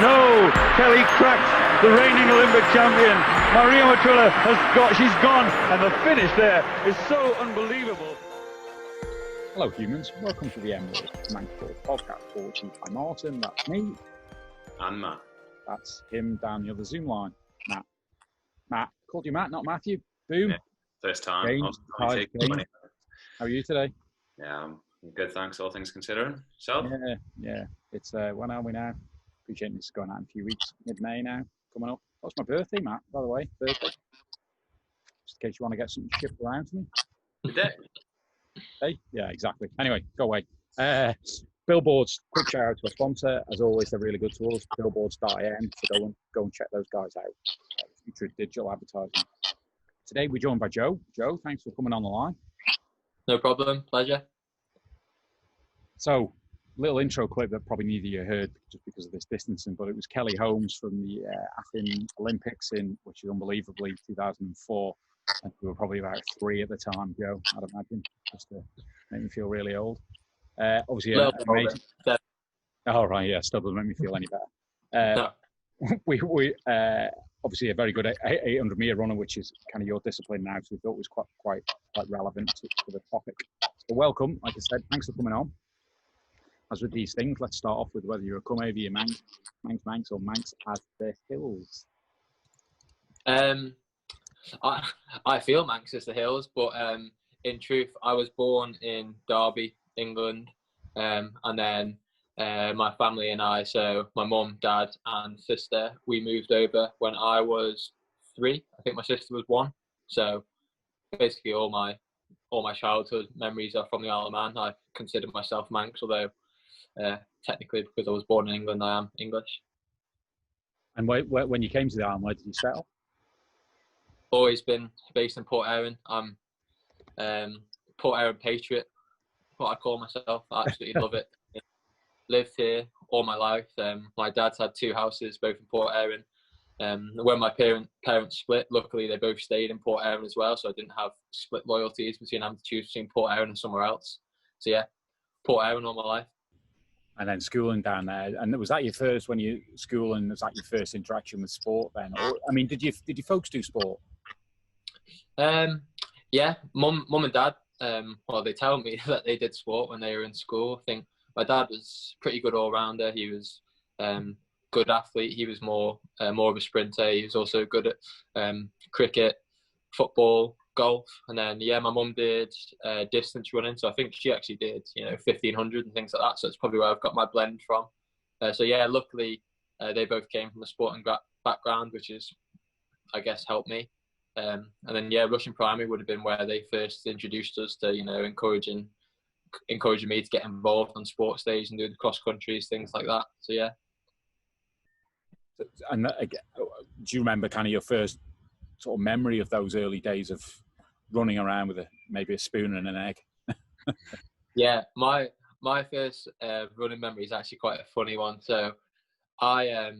No, Kelly cracked the reigning Olympic champion. Maria Matrilla she's gone, and the finish there is so unbelievable. Hello humans, welcome to the immersed Manx podcast brought to you by Martin, that's me. And Matt. That's him down the other Zoom line, Matt. Matt, called you Matt, not Matthew. Boom. Yeah, first time. James. How are you today? Yeah, I'm good, thanks, all things considering. Yourself? Yeah. It's, when are we now? Appreciate this going out in a few weeks, mid-May now, coming up. That's my birthday, Matt, by the way, birthday. Just in case you want to get something shipped around to me. Today? Hey? Yeah, exactly. Anyway, go away. Billboards, quick shout out to a sponsor. As always, they're really good to us. Billboards.in, so go and check those guys out. Future digital advertising. Today we're joined by Joe. Joe, thanks for coming on the line. No problem, pleasure. So, little intro clip that probably neither of you heard just because of this distancing, but it was Kelly Holmes from the Athens Olympics which is unbelievably 2004. And we were probably about 3 at the time, Joe, I'd imagine, just to make me feel really old. Obviously, amazing. Oh, right, yeah, still doesn't make me feel any better. No. we obviously a very good 800-metre runner, which is kind of your discipline now, so we thought it was quite relevant to the topic. So welcome, like I said, thanks for coming on. As with these things, let's start off with whether you're a come over your Manx, or Manx as the hills. I feel Manx as the hills, but in truth, I was born in Derby, England, and then my family and I, so my mum, dad, and sister, we moved over when I was 3. I think my sister was 1. So basically, all my childhood memories are from the Isle of Man. I consider myself Manx, although technically, because I was born in England, I am English. And when you came to the island, where did you settle? Always been based in Port Erin. I'm Port Erin patriot, what I call myself. I absolutely love it. Lived here all my life. My dad's had 2 houses, both in Port Erin. When my parents split, luckily they both stayed in Port Erin as well, so I didn't have split loyalties between having to choose between Port Erin and somewhere else. So yeah, Port Erin all my life. And then schooling down there, and was that your first was that your first interaction with sport then? Or, I mean, did you folks do sport? Yeah, mum and dad. Well, they tell me that they did sport when they were in school. I think my dad was pretty good all rounder. He was good athlete. He was more of a sprinter. He was also good at cricket, football, golf, and then my mum did distance running. So I think she actually did 1500 and things like that. So it's probably where I've got my blend from. So yeah, luckily they both came from a sporting background, which is, I guess, helped me. And then Russian Primary would have been where they first introduced us to encouraging me to get involved on sports days and do the cross countries, things like that. So yeah. And do you remember kind of your first sort of memory of those early days of running around with maybe a spoon and an egg? Yeah, my first running memory is actually quite a funny one. So I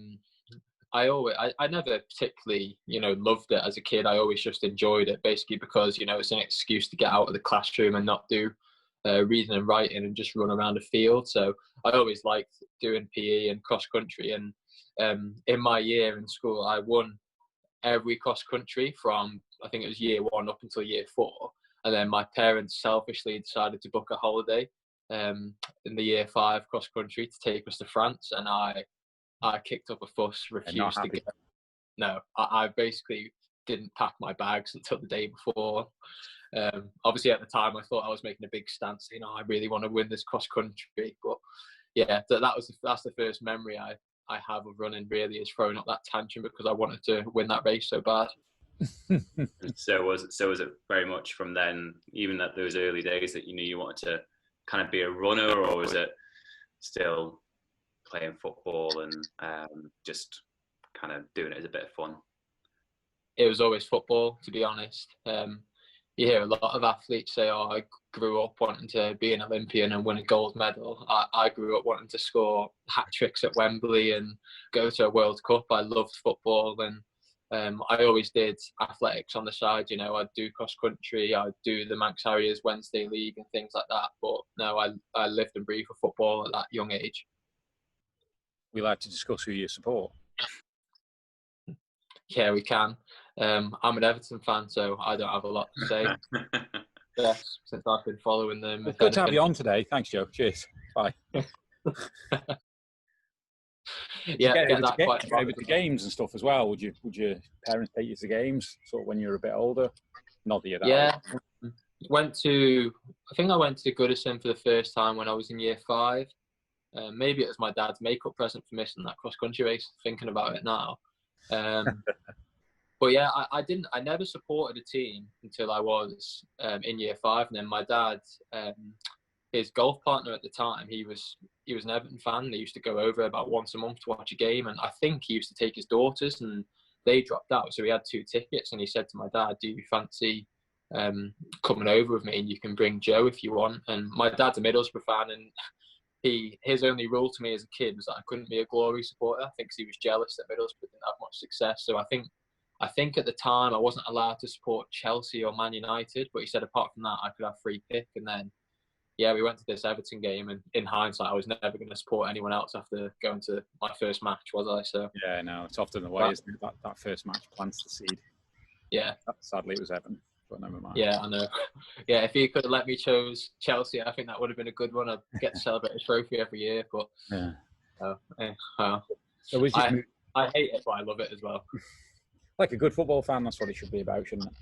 never particularly loved it as a kid. I always just enjoyed it, basically because it's an excuse to get out of the classroom and not do reading and writing and just run around the field. So I always liked doing PE and cross country, and in my year in school I won every cross country from, I think it was year 1 up until year 4, and then my parents selfishly decided to book a holiday in the year 5 cross country to take us to France, and I kicked up a fuss, refused to go. No, I basically didn't pack my bags until the day before. Obviously at the time I thought I was making a big stance, I really want to win this cross country, but yeah, that's the first memory I have of running, really, is throwing up that tantrum because I wanted to win that race so bad. So was it very much from then, even at those early days, that you knew you wanted to kind of be a runner, or was it still playing football and just kind of doing it as a bit of fun? It was always football, to be honest. You hear a lot of athletes say, "Oh, I grew up wanting to be an Olympian and win a gold medal." I grew up wanting to score hat tricks at Wembley and go to a World Cup. I loved football, and I always did athletics on the side. I'd do cross country, I'd do the Manx Harriers Wednesday League and things like that. But no, I lived and breathed for football at that young age. we like to discuss who you support. Yeah, we can. I'm an Everton fan, so I don't have a lot to say. Yes, since I've been following them. Well, good to have you on today. Thanks, Joe. Cheers. Bye. Yeah, get over to games and stuff as well. Would your parents take you to games sort of when you were a bit older? Not that you're that old. I think I went to Goodison for the first time when I was in year 5. Maybe it was my dad's makeup present for missing that cross-country race, thinking about it now. But yeah, I never supported a team until I was in year 5. And then my dad, his golf partner at the time, he was an Everton fan. They used to go over about once a month to watch a game. And I think he used to take his daughters, and they dropped out. So he had 2 tickets, and he said to my dad, do you fancy coming over with me, and you can bring Joe if you want? And my dad's a Middlesbrough fan, and his only rule to me as a kid was that I couldn't be a Glory supporter. I think he was jealous that Middlesbrough didn't have much success. So I think at the time I wasn't allowed to support Chelsea or Man United, but he said apart from that I could have free pick. And then yeah, we went to this Everton game, and in hindsight I was never going to support anyone else after going to my first match, was I? So yeah, no, it's often the way, isn't it? That first match plants the seed. Yeah. Sadly it was Everton, but never mind. Yeah, I know. Yeah, if he could have let me choose Chelsea, I think that would have been a good one. I'd get to celebrate a trophy every year, but yeah. So I hate it, but I love it as well. Like a good football fan, that's what it should be about, shouldn't it?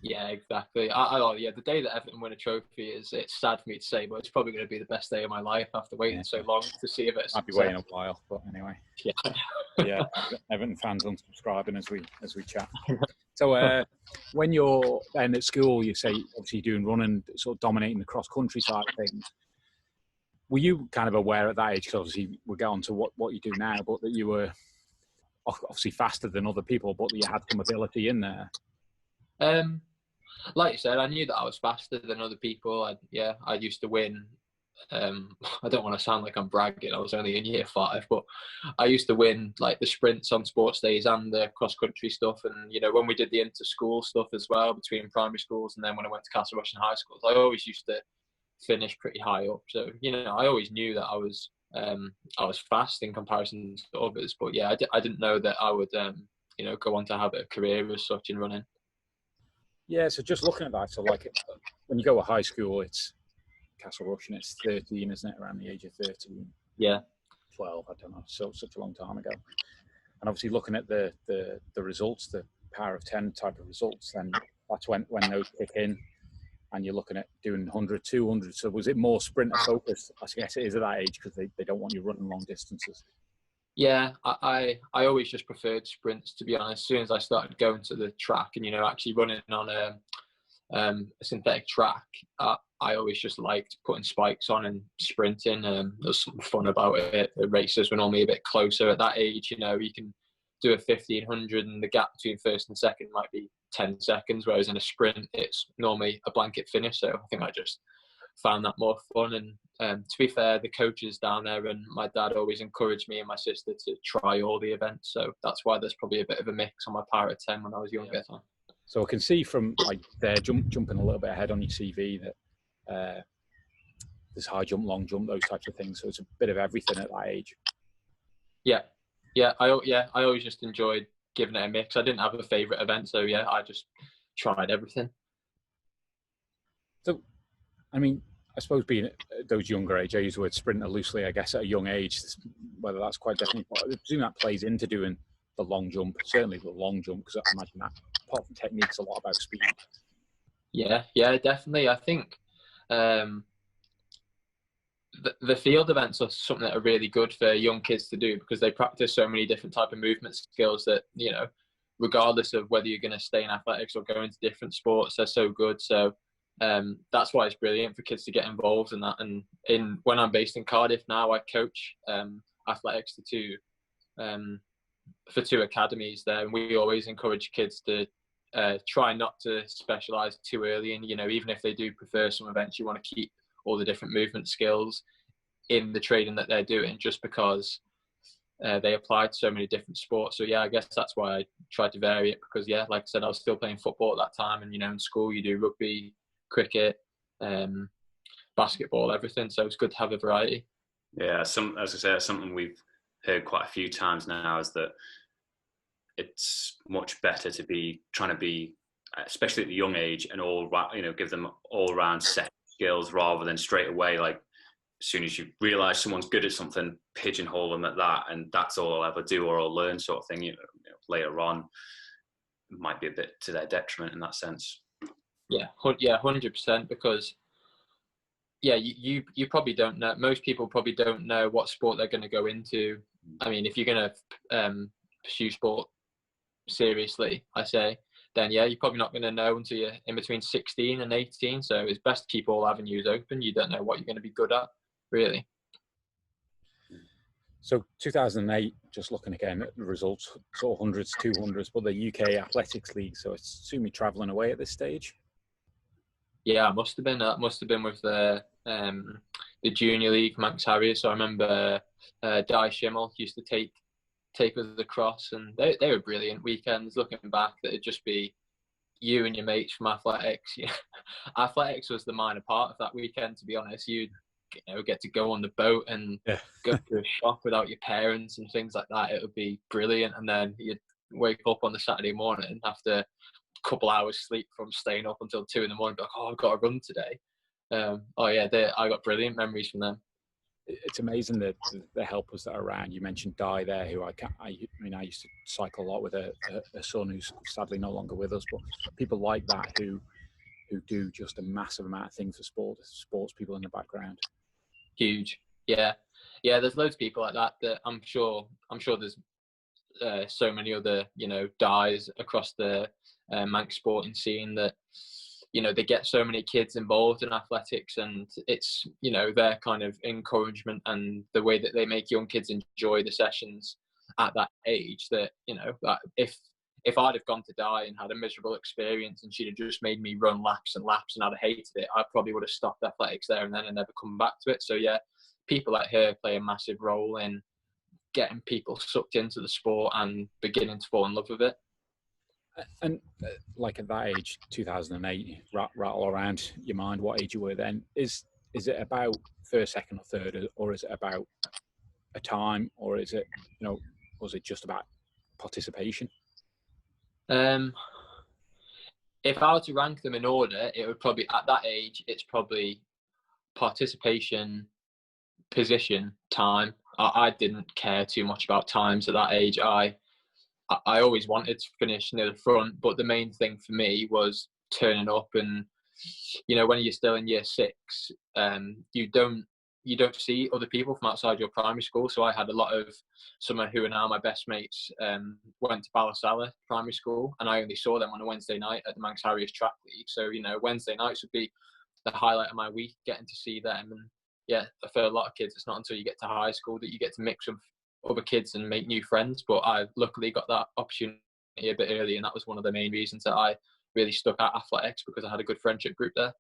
Yeah, exactly. The day that Everton win a trophy it's sad for me to say, but it's probably going to be the best day of my life after waiting so long to see if it's. I'll be waiting a while, but anyway. Yeah. Yeah, Everton fans unsubscribing as we chat. So when you're then at school, you say obviously doing running, sort of dominating the cross country side of things. Were you kind of aware at that age? Because obviously we'll get on to what you do now, but that you were obviously faster than other people, but that you had some ability in there. Like you said, I knew that I was faster than other people. I used to win. I don't want to sound like I'm bragging. I was only in year 5, but I used to win like the sprints on sports days and the cross country stuff. And when we did the inter-school stuff as well between primary schools, and then when I went to Castle Russian high schools, I always used to finish pretty high up. So I always knew that I was fast in comparison to others. But yeah, I didn't know that I would go on to have a career as such in running. Yeah, so just looking at that, so like when you go to high school, it's Castle Russian, it's 13, isn't it? Around the age of 13. Yeah. 12, I don't know. So such a long time ago. And obviously looking at the results, the power of 10 type of results, then that's when those kick in, and you're looking at doing 100, 200. So was it more sprinter focused? I guess it is at that age because they don't want you running long distances. Yeah, I always just preferred sprints, to be honest. As soon as I started going to the track and actually running on a synthetic track, I always just liked putting spikes on and sprinting. There's something fun about it. The races were normally a bit closer at that age. You can do a 1500 and the gap between first and second might be 10 seconds, whereas in a sprint it's normally a blanket finish. So I think I just found that more fun. And to be fair, the coaches down there and my dad always encouraged me and my sister to try all the events. So that's why there's probably a bit of a mix on my power at 10 when I was younger. Yeah. So I can see from like there jumping a little bit ahead on your CV that there's high jump, long jump, those types of things. So it's a bit of everything at that age. Yeah. I always just enjoyed giving it a mix. I didn't have a favourite event, so yeah, I just tried everything. So, I mean, I suppose being at those younger age, I use the word sprinter loosely, I guess, at a young age, whether that's quite definitely, I presume that plays into doing the long jump, certainly the long jump, because I imagine that apart from technique's a lot about speed. Yeah, definitely. I think the field events are something that are really good for young kids to do because they practice so many different type of movement skills that, regardless of whether you're going to stay in athletics or go into different sports, they're so good. So that's why it's brilliant for kids to get involved in that. And when I'm based in Cardiff now, I coach athletics for 2 academies there, and we always encourage kids to try not to specialise too early. And even if they do prefer some events, you want to keep all the different movement skills in the training that they're doing, just because they apply to so many different sports. So yeah, I guess that's why I tried to vary it, because yeah, like I said, I was still playing football at that time, and in school you do rugby, cricket, basketball, everything. So it's good to have a variety. Yeah, as I say, that's something we've heard quite a few times now is that it's much better to be trying to be, especially at the young age, and give them all round set skills rather than straight away, like as soon as you realise someone's good at something, pigeonhole them at that, and that's all I'll ever do or I'll learn, sort of thing. Later on, it might be a bit to their detriment in that sense. Yeah, 100%. Because you probably don't know. Most people probably don't know what sport they're going to go into. I mean, if you're going to pursue sport seriously, I say, then you're probably not going to know until you're in between 16 and 18. So it's best to keep all avenues open. You don't know what you're going to be good at, really. So 2008, just looking again at the results, sort of hundreds, 200s, but the UK Athletics League. So it's assume you're travelling away at this stage. Yeah, it must have been. That must have been with the junior league, Manx Harriers. So I remember Di Schimmel used to take us across, and they were brilliant weekends. Looking back, that'd just be you and your mates from athletics. Athletics was the minor part of that weekend, to be honest. You'd get to go on the boat and go to a shop without your parents and things like that. It would be brilliant. And then you'd wake up on the Saturday morning after a couple hours sleep from staying up until 2 a.m, be like, oh, I've got to run today. I got brilliant memories from them. It's amazing the helpers that are around. You mentioned Di there, who I used to cycle a lot with a son who's sadly no longer with us, but people like that who do just a massive amount of things for sports people in the background. Huge. Yeah, there's loads of people like that I'm sure there's so many other Di's across the Manx sporting scene that they get so many kids involved in athletics, and it's their kind of encouragement and the way that they make young kids enjoy the sessions at that age, that that if I'd have gone to Di and had a miserable experience and she'd have just made me run laps and laps and I'd have hated it, I probably would have stopped athletics there and then and never come back to it. So yeah, people like her play a massive role in getting people sucked into the sport and beginning to fall in love with it. And like at that age, 2008, rattle around your mind what age you were then. Is it about first, second, or third, or is it about a time, or is it was it just about participation? If I were to rank them in order, it would probably, at that age, it's probably participation, position, time. I didn't care too much about times at that age. I always wanted to finish near the front, but the main thing for me was turning up. And when you're still in year 6, you don't see other people from outside your primary school. So I had a lot of someone who are now my best mates went to Ballasalla primary school, and I only saw them on a Wednesday night at the Manx Harriers track league. So Wednesday nights would be the highlight of my week, getting to see them. And yeah, for a lot of kids, it's not until you get to high school that you get to mix with other kids and make new friends. But I luckily got that opportunity a bit early, and that was one of the main reasons that I really stuck at athletics, because I had a good friendship group there.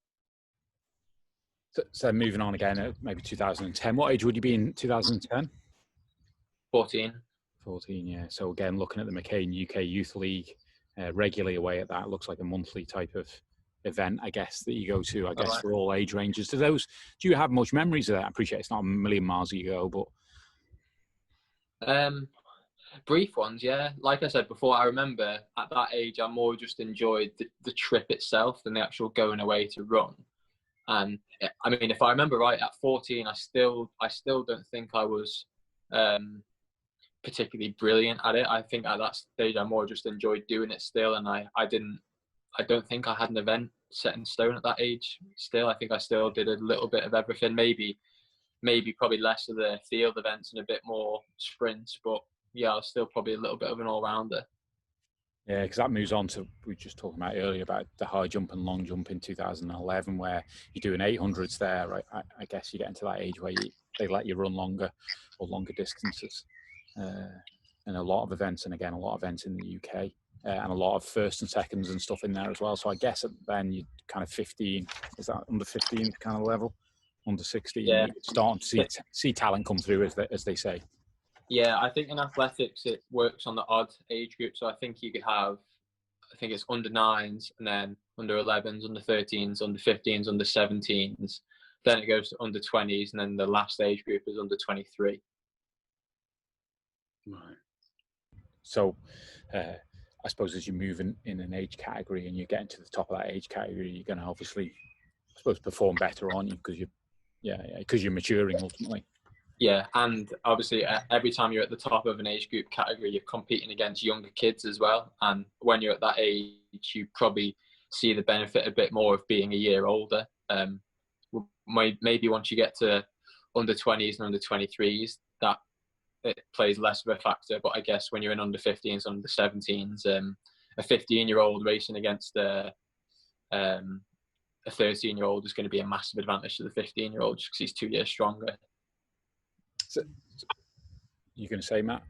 So moving on again, maybe 2010. What age would you be in 2010? 14. 14, yeah. So again, looking at the McCain UK Youth League, regularly away at that. Looks like a monthly type of event, I guess, that you go to, for all age ranges. Do you have much memories of that? I appreciate it's not a million miles ago, but... brief ones, yeah. Like I said before, I remember at that age, I more just enjoyed the trip itself than the actual going away to run. And I mean, if I remember right, at 14, I still don't think I was particularly brilliant at it. I think at that stage, I more just enjoyed doing it still, and I don't think I had an event set in stone at that age. Still, I think I still did a little bit of everything. Maybe probably less of the field events and a bit more sprints, but yeah, I was still probably a little bit of an all-rounder. Yeah, because that moves on to, we were just talking about earlier about the high jump and long jump in 2011, where you're doing 800s there, right? I guess you get into that age where they let you run longer distances, and a lot of events, and again, a lot of events in the UK, and a lot of first and seconds and stuff in there as well. So I guess then you kind of 15, is that under 15 kind of level? Under 16, yeah. You're starting to see talent come through, as they say. Yeah, I think in athletics it works on the odd age group. So I think you could have, I think it's under 9s, and then under 11s, under 13s, under 15s, under 17s. Then it goes to under 20s, and then the last age group is under 23. Right. So I suppose as you move in an age category and you're getting to the top of that age category, you're going to obviously, I suppose, perform better, aren't you? Because you're maturing ultimately. Yeah, and obviously every time you're at the top of an age group category, you're competing against younger kids as well. And when you're at that age, you probably see the benefit a bit more of being a year older. Maybe once you get to under 20s and under 23s, that it plays less of a factor. But I guess when you're in under 15s, under 17s, a 15-year-old racing against a 13-year-old is going to be a massive advantage to the 15-year-old just because he's 2 years stronger. So, you going to say, Matt?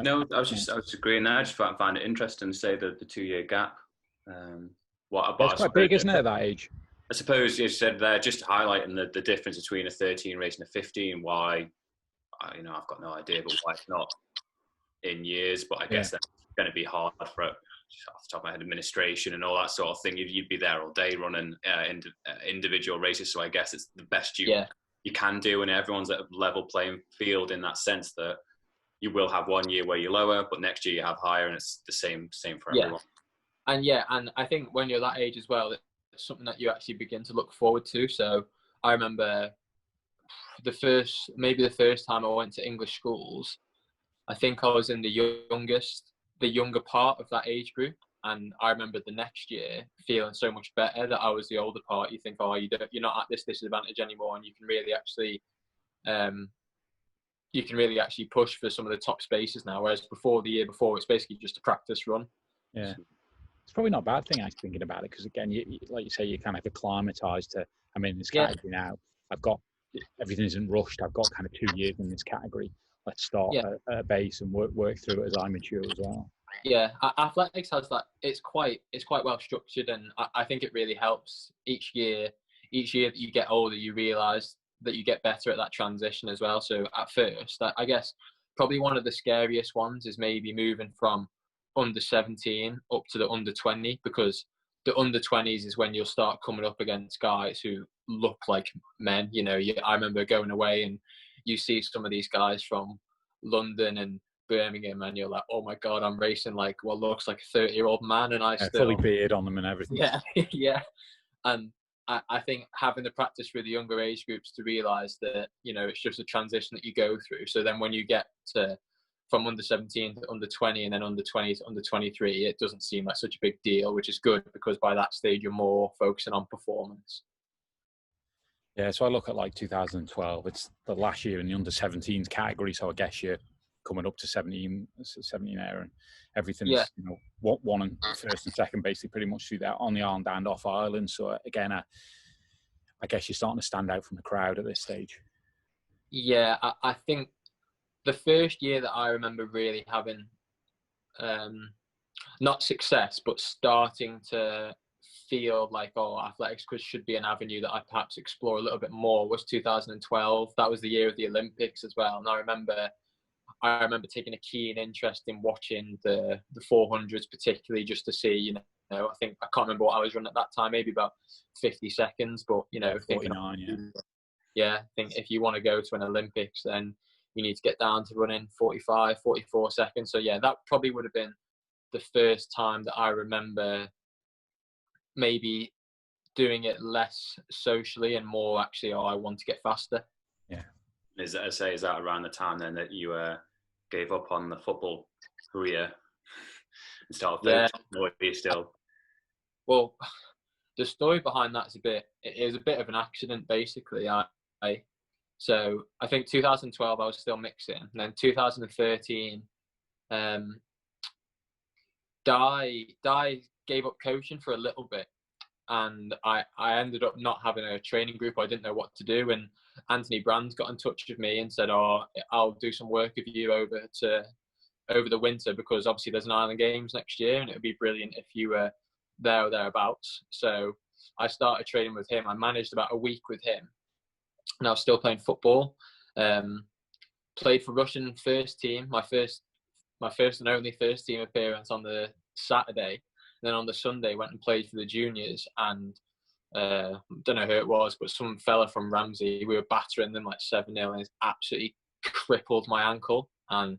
No, I was agreeing there. I just find it interesting to say that the 2-year gap. That's quite big, isn't it, at that age? I suppose you said there, just highlighting the difference between a 13 racing a 15. Why, I've got no idea, but why it's not in years. But I guess that's going to be hard for it. Just off the top of my head, administration and all that sort of thing. You'd be there all day running individual races. So I guess it's the best you can do, and everyone's at a level playing field in that sense that you will have 1 year where you're lower, but next year you have higher, and it's the same for everyone. And I think when you're that age as well, it's something that you actually begin to look forward to. So I remember the first time I went to English schools, I think I was in the younger part of that age group. And I remember the next year feeling so much better that I was the older part. You think, you're not at this disadvantage anymore, and you can really actually push for some of the top spaces now. Whereas the year before, it's basically just a practice run. Yeah, it's probably not a bad thing actually thinking about it, because again, like you say, you kind of acclimatized to. I'm in this category now. I've got everything isn't rushed. I've got kind of 2 years in this category. Let's start at a base and work through it as I mature as well. Yeah, athletics has that. It's quite well structured, and I think it really helps each year. Each year that you get older, you realise that you get better at that transition as well. So at first, I guess probably one of the scariest ones is maybe moving from under 17 up to the under 20, because the under 20s is when you'll start coming up against guys who look like men. I remember going away and you see some of these guys from London and Birmingham, and you're like, oh my god, I'm racing like what looks like a 30-year-old man, and I still fully beard on them and everything. Yeah. And I think having the practice through the younger age groups to realise that it's just a transition that you go through. So then when you get from under 17 to under 20 and then under 20 to under 23, it doesn't seem like such a big deal, which is good, because by that stage you're more focusing on performance. Yeah, so I look at like 2012. It's the last year in the under 17s category, so I guess you're coming up to 17 there, and everything's one and first and second basically pretty much through that on the island and off island. So again, I guess you're starting to stand out from the crowd at this stage. Yeah, I think the first year that I remember really having not success, but starting to feel like athletics should be an avenue that I perhaps explore a little bit more was 2012. That was the year of the Olympics as well, and I remember taking a keen interest in watching the 400s, particularly just to see, I think, I can't remember what I was running at that time, maybe about 50 seconds, but, thinking, 49, I think if you want to go to an Olympics, then you need to get down to running 45, 44 seconds. So yeah, that probably would have been the first time that I remember maybe doing it less socially and more actually, I want to get faster. Yeah. Is that around the time then that you gave up on the football career and started focusing, or are you still? Well, the story behind that is a bit of an accident, basically. So I think 2012 I was still mixing, and then 2013, Di gave up coaching for a little bit, and I ended up not having a training group. I didn't know what to do, and Anthony Brand got in touch with me and said, I'll do some work with you over the winter, because obviously there's an Island Games next year and it would be brilliant if you were there or thereabouts. So I started training with him. I managed about a week with him, and I was still playing football. Played for Russian first team, my first and only first team appearance on the Saturday. And then on the Sunday went and played for the juniors, and don't know who it was, but some fella from Ramsey, we were battering them like 7-0, and it's absolutely crippled my ankle. And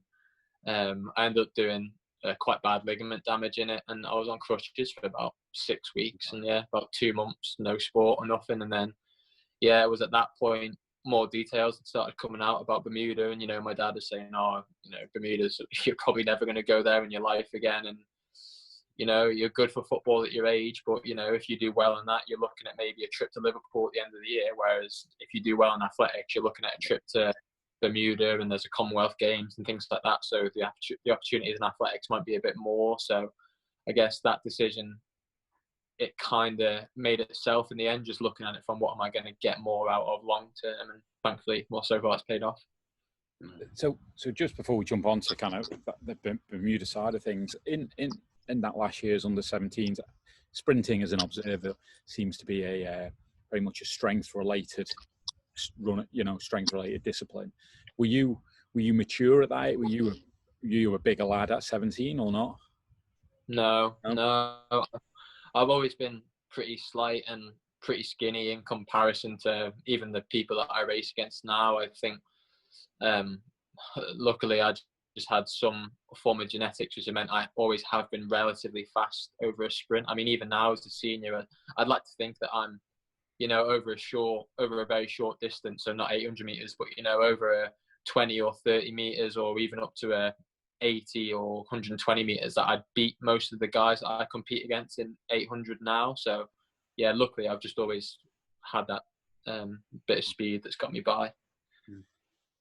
I ended up doing quite bad ligament damage in it, and I was on crutches for about 6 weeks, and yeah, about 2 months, no sport or nothing. And then yeah, it was at that point more details had started coming out about Bermuda, and my dad was saying, oh, Bermuda's, you're probably never going to go there in your life again, and you're good for football at your age, but if you do well in that, you're looking at maybe a trip to Liverpool at the end of the year, whereas if you do well in athletics, you're looking at a trip to Bermuda, and there's a Commonwealth Games and things like that, so the opportunities in athletics might be a bit more. So I guess that decision, it kind of made itself in the end, just looking at it from what am I going to get more out of long term, and thankfully, well, so far it's paid off. So just before we jump on to kind of the Bermuda side of things, in that last year's under-17s, sprinting as an observer seems to be a very much a strength-related strength-related discipline. Were you mature at that? Were you a bigger lad at 17 or not? No. I've always been pretty slight and pretty skinny in comparison to even the people that I race against now. I think, luckily, I just had some form of genetics, which meant I always have been relatively fast over a sprint. I mean, even now as a senior, I'd like to think that I'm, over a very short distance, so not 800 meters, but over a 20 or 30 meters, or even up to a 80 or 120 meters, that I'd beat most of the guys that I compete against in 800 now. So yeah, luckily I've just always had that bit of speed that's got me by.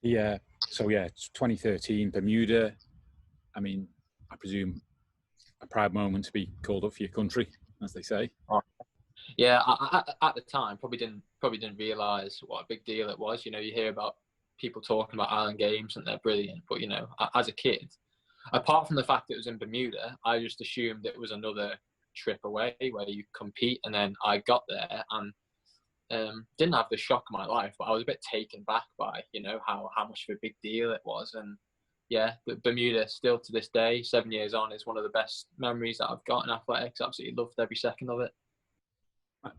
Yeah. So yeah, it's 2013 Bermuda. I mean, I presume a proud moment to be called up for your country, as they say. Yeah, I at the time probably didn't realise what a big deal it was. You hear about people talking about Island Games and they're brilliant, but as a kid, apart from the fact that it was in Bermuda, I just assumed it was another trip away where you compete. And then I got there and didn't have the shock of my life, but I was a bit taken back by how much of a big deal it was. And yeah, Bermuda still to this day, 7 years on, is one of the best memories that I've got in athletics. Absolutely loved every second of it.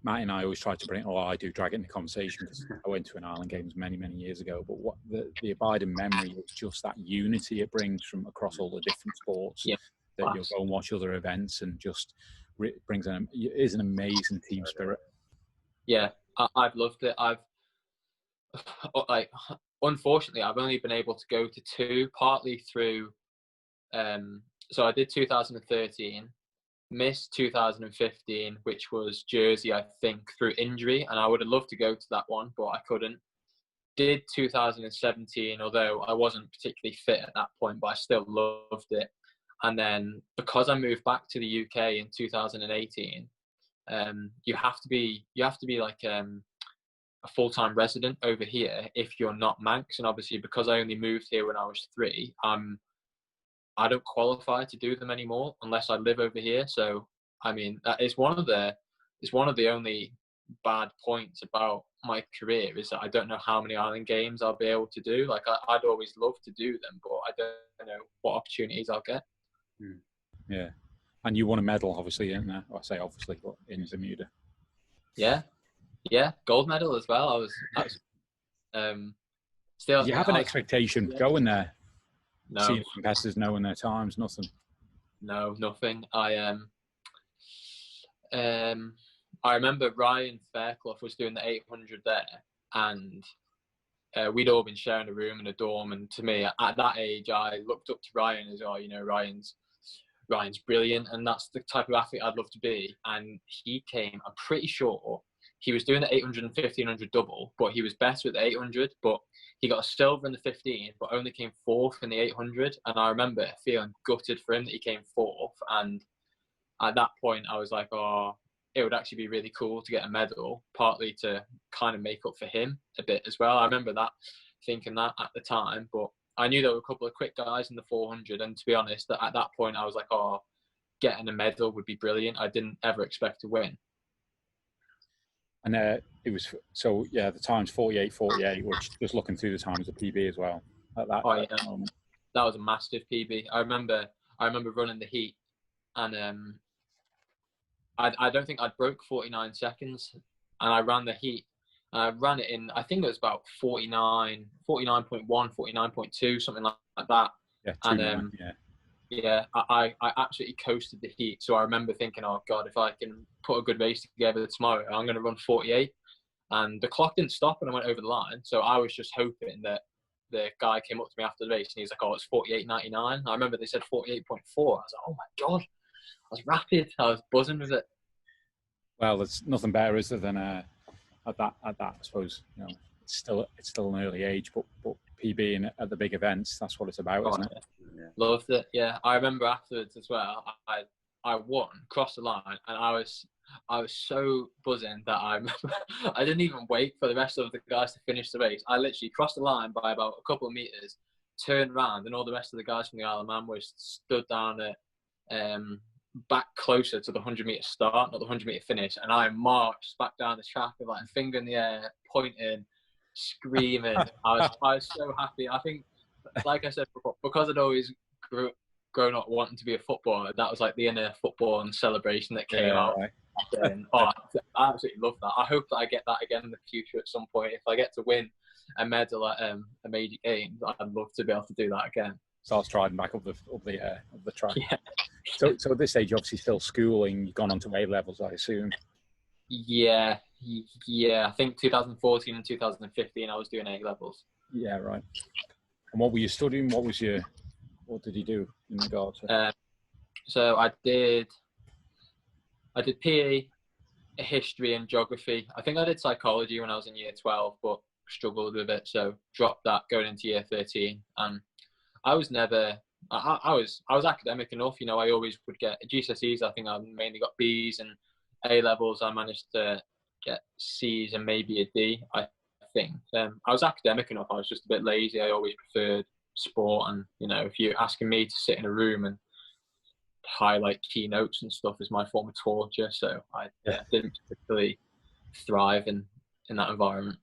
Matt and I always try to bring it, or I do drag it into conversation, because I went to an Island Games many years ago. But what the abiding memory is just that unity it brings from across all the different sports. Yeah, that you'll go and watch other events, and just brings is an amazing team spirit. Yeah, I've loved it. Unfortunately, I've only been able to go to two, partly through. So I did 2013. Missed 2015, which was Jersey, I think, through injury, and I would have loved to go to that one, but I couldn't. Did 2017, although I wasn't particularly fit at that point, but I still loved it. And then because I moved back to the UK in 2018, you have to be like a full-time resident over here if you're not Manx, and obviously because I only moved here when I was 3, I don't qualify to do them anymore unless I live over here. So, I mean, that is one of the only bad points about my career, is that I don't know how many Island Games I'll be able to do. Like, I'd always love to do them, but I don't know what opportunities I'll get. Yeah. And you won a medal, obviously, in there. I say obviously, but in Bermuda. Yeah. Gold medal as well. I was still. You have an expectation going there? No. Seeing competitors knowing their times, nothing. No, nothing. I remember Ryan Fairclough was doing the 800 there, and we'd all been sharing a room in a dorm. And to me, at that age, I looked up to Ryan as, Ryan's brilliant, and that's the type of athlete I'd love to be. And he came, I'm pretty sure he was doing the 800 and 1500 double, but he was better at the 800, but he got a silver in the 15, but only came 4th in the 800. And I remember feeling gutted for him that he came 4th. And at that point, I was like, oh, it would actually be really cool to get a medal, partly to kind of make up for him a bit as well. I remember thinking that at the time, but I knew there were a couple of quick guys in the 400. And to be honest, at that point, I was like, oh, getting a medal would be brilliant. I didn't ever expect to win. And it was, so yeah, the time's 48:48, which just looking through the times of PB as well. At that moment. That was a massive PB. I remember running the heat, and I don't think I'd broke 49 seconds, and I ran the heat. And I ran it in, I think it was about 49.1, 49.2, something like that. Yeah, And 2-9, yeah. yeah, I absolutely coasted the heat. So I remember thinking, oh God, if I can put a good race together tomorrow, I'm going to run 48. And the clock didn't stop when I went over the line. So I was just hoping that the guy came up to me after the race and he's like, oh, it's 48.99. I remember they said 48.4. I was like, oh my God, I was rapid. I was buzzing with it. Well, there's nothing better, is there, than at that, I suppose, you know, it's still an early age, but PBing at the big events, that's what it's about, Oh, isn't it? Yeah. Loved it. Yeah, I remember afterwards as well. I won, crossed the line, and I was so buzzing that I didn't even wait for the rest of the guys to finish the race. I literally crossed the line by about a couple of meters, turned around, and all the rest of the guys from the Isle of Man were stood down at back closer to the 100-meter start, not the 100-meter finish, and I marched back down the track with like a finger in the air, pointing, screaming. I was so happy. I think, like I said before, because I'd always grown up wanting to be a footballer, that was like the inner football and celebration that came out. Right. And, I absolutely love that. I hope that I get that again in the future at some point. If I get to win a medal at a major games, I'd love to be able to do that again. Starts striding back up the track. Yeah. So at this stage, you're obviously still schooling. You've gone on to A levels, I assume. Yeah. I think 2014 and 2015, I was doing A levels. Yeah, right. And what were you studying? What did you do in regard to? So I did PE, history, and geography. I think I did psychology when I was in year 12, but struggled with it, so dropped that going into year 13. And I was never. I was academic enough, you know. I always would get GCSEs. I think I mainly got Bs, and A levels I managed to get Cs and maybe a D. I think I was academic enough. I was just a bit lazy. I always preferred sport, and you know, if you're asking me to sit in a room and highlight keynotes and stuff is my form of torture. So I didn't particularly thrive in that environment.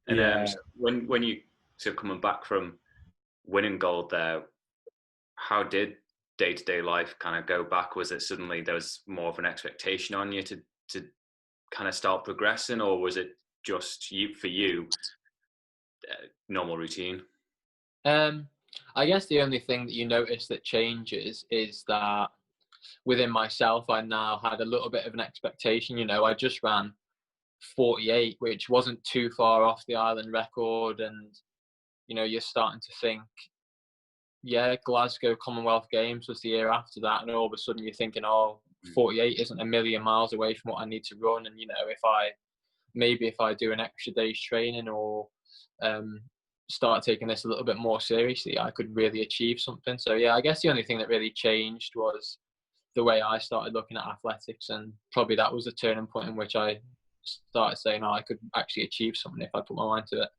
And when you coming back from winning gold there, how did day-to-day life kind of go back? Was it suddenly there was more of an expectation on you to kind of start progressing, or was it just for you normal routine? I guess the only thing that you notice that changes is that within myself, I now had a little bit of an expectation. You know, I just ran 48, which wasn't too far off the Ireland record, and you know, you're starting to think, yeah, Glasgow Commonwealth Games was the year after that, and all of a sudden you're thinking, oh, 48 isn't a million miles away from what I need to run, and you know, if I do an extra day's training or start taking this a little bit more seriously, I could really achieve something. So yeah, I guess the only thing that really changed was the way I started looking at athletics, and probably that was the turning point in which I started saying, oh, I could actually achieve something if I put my mind to it.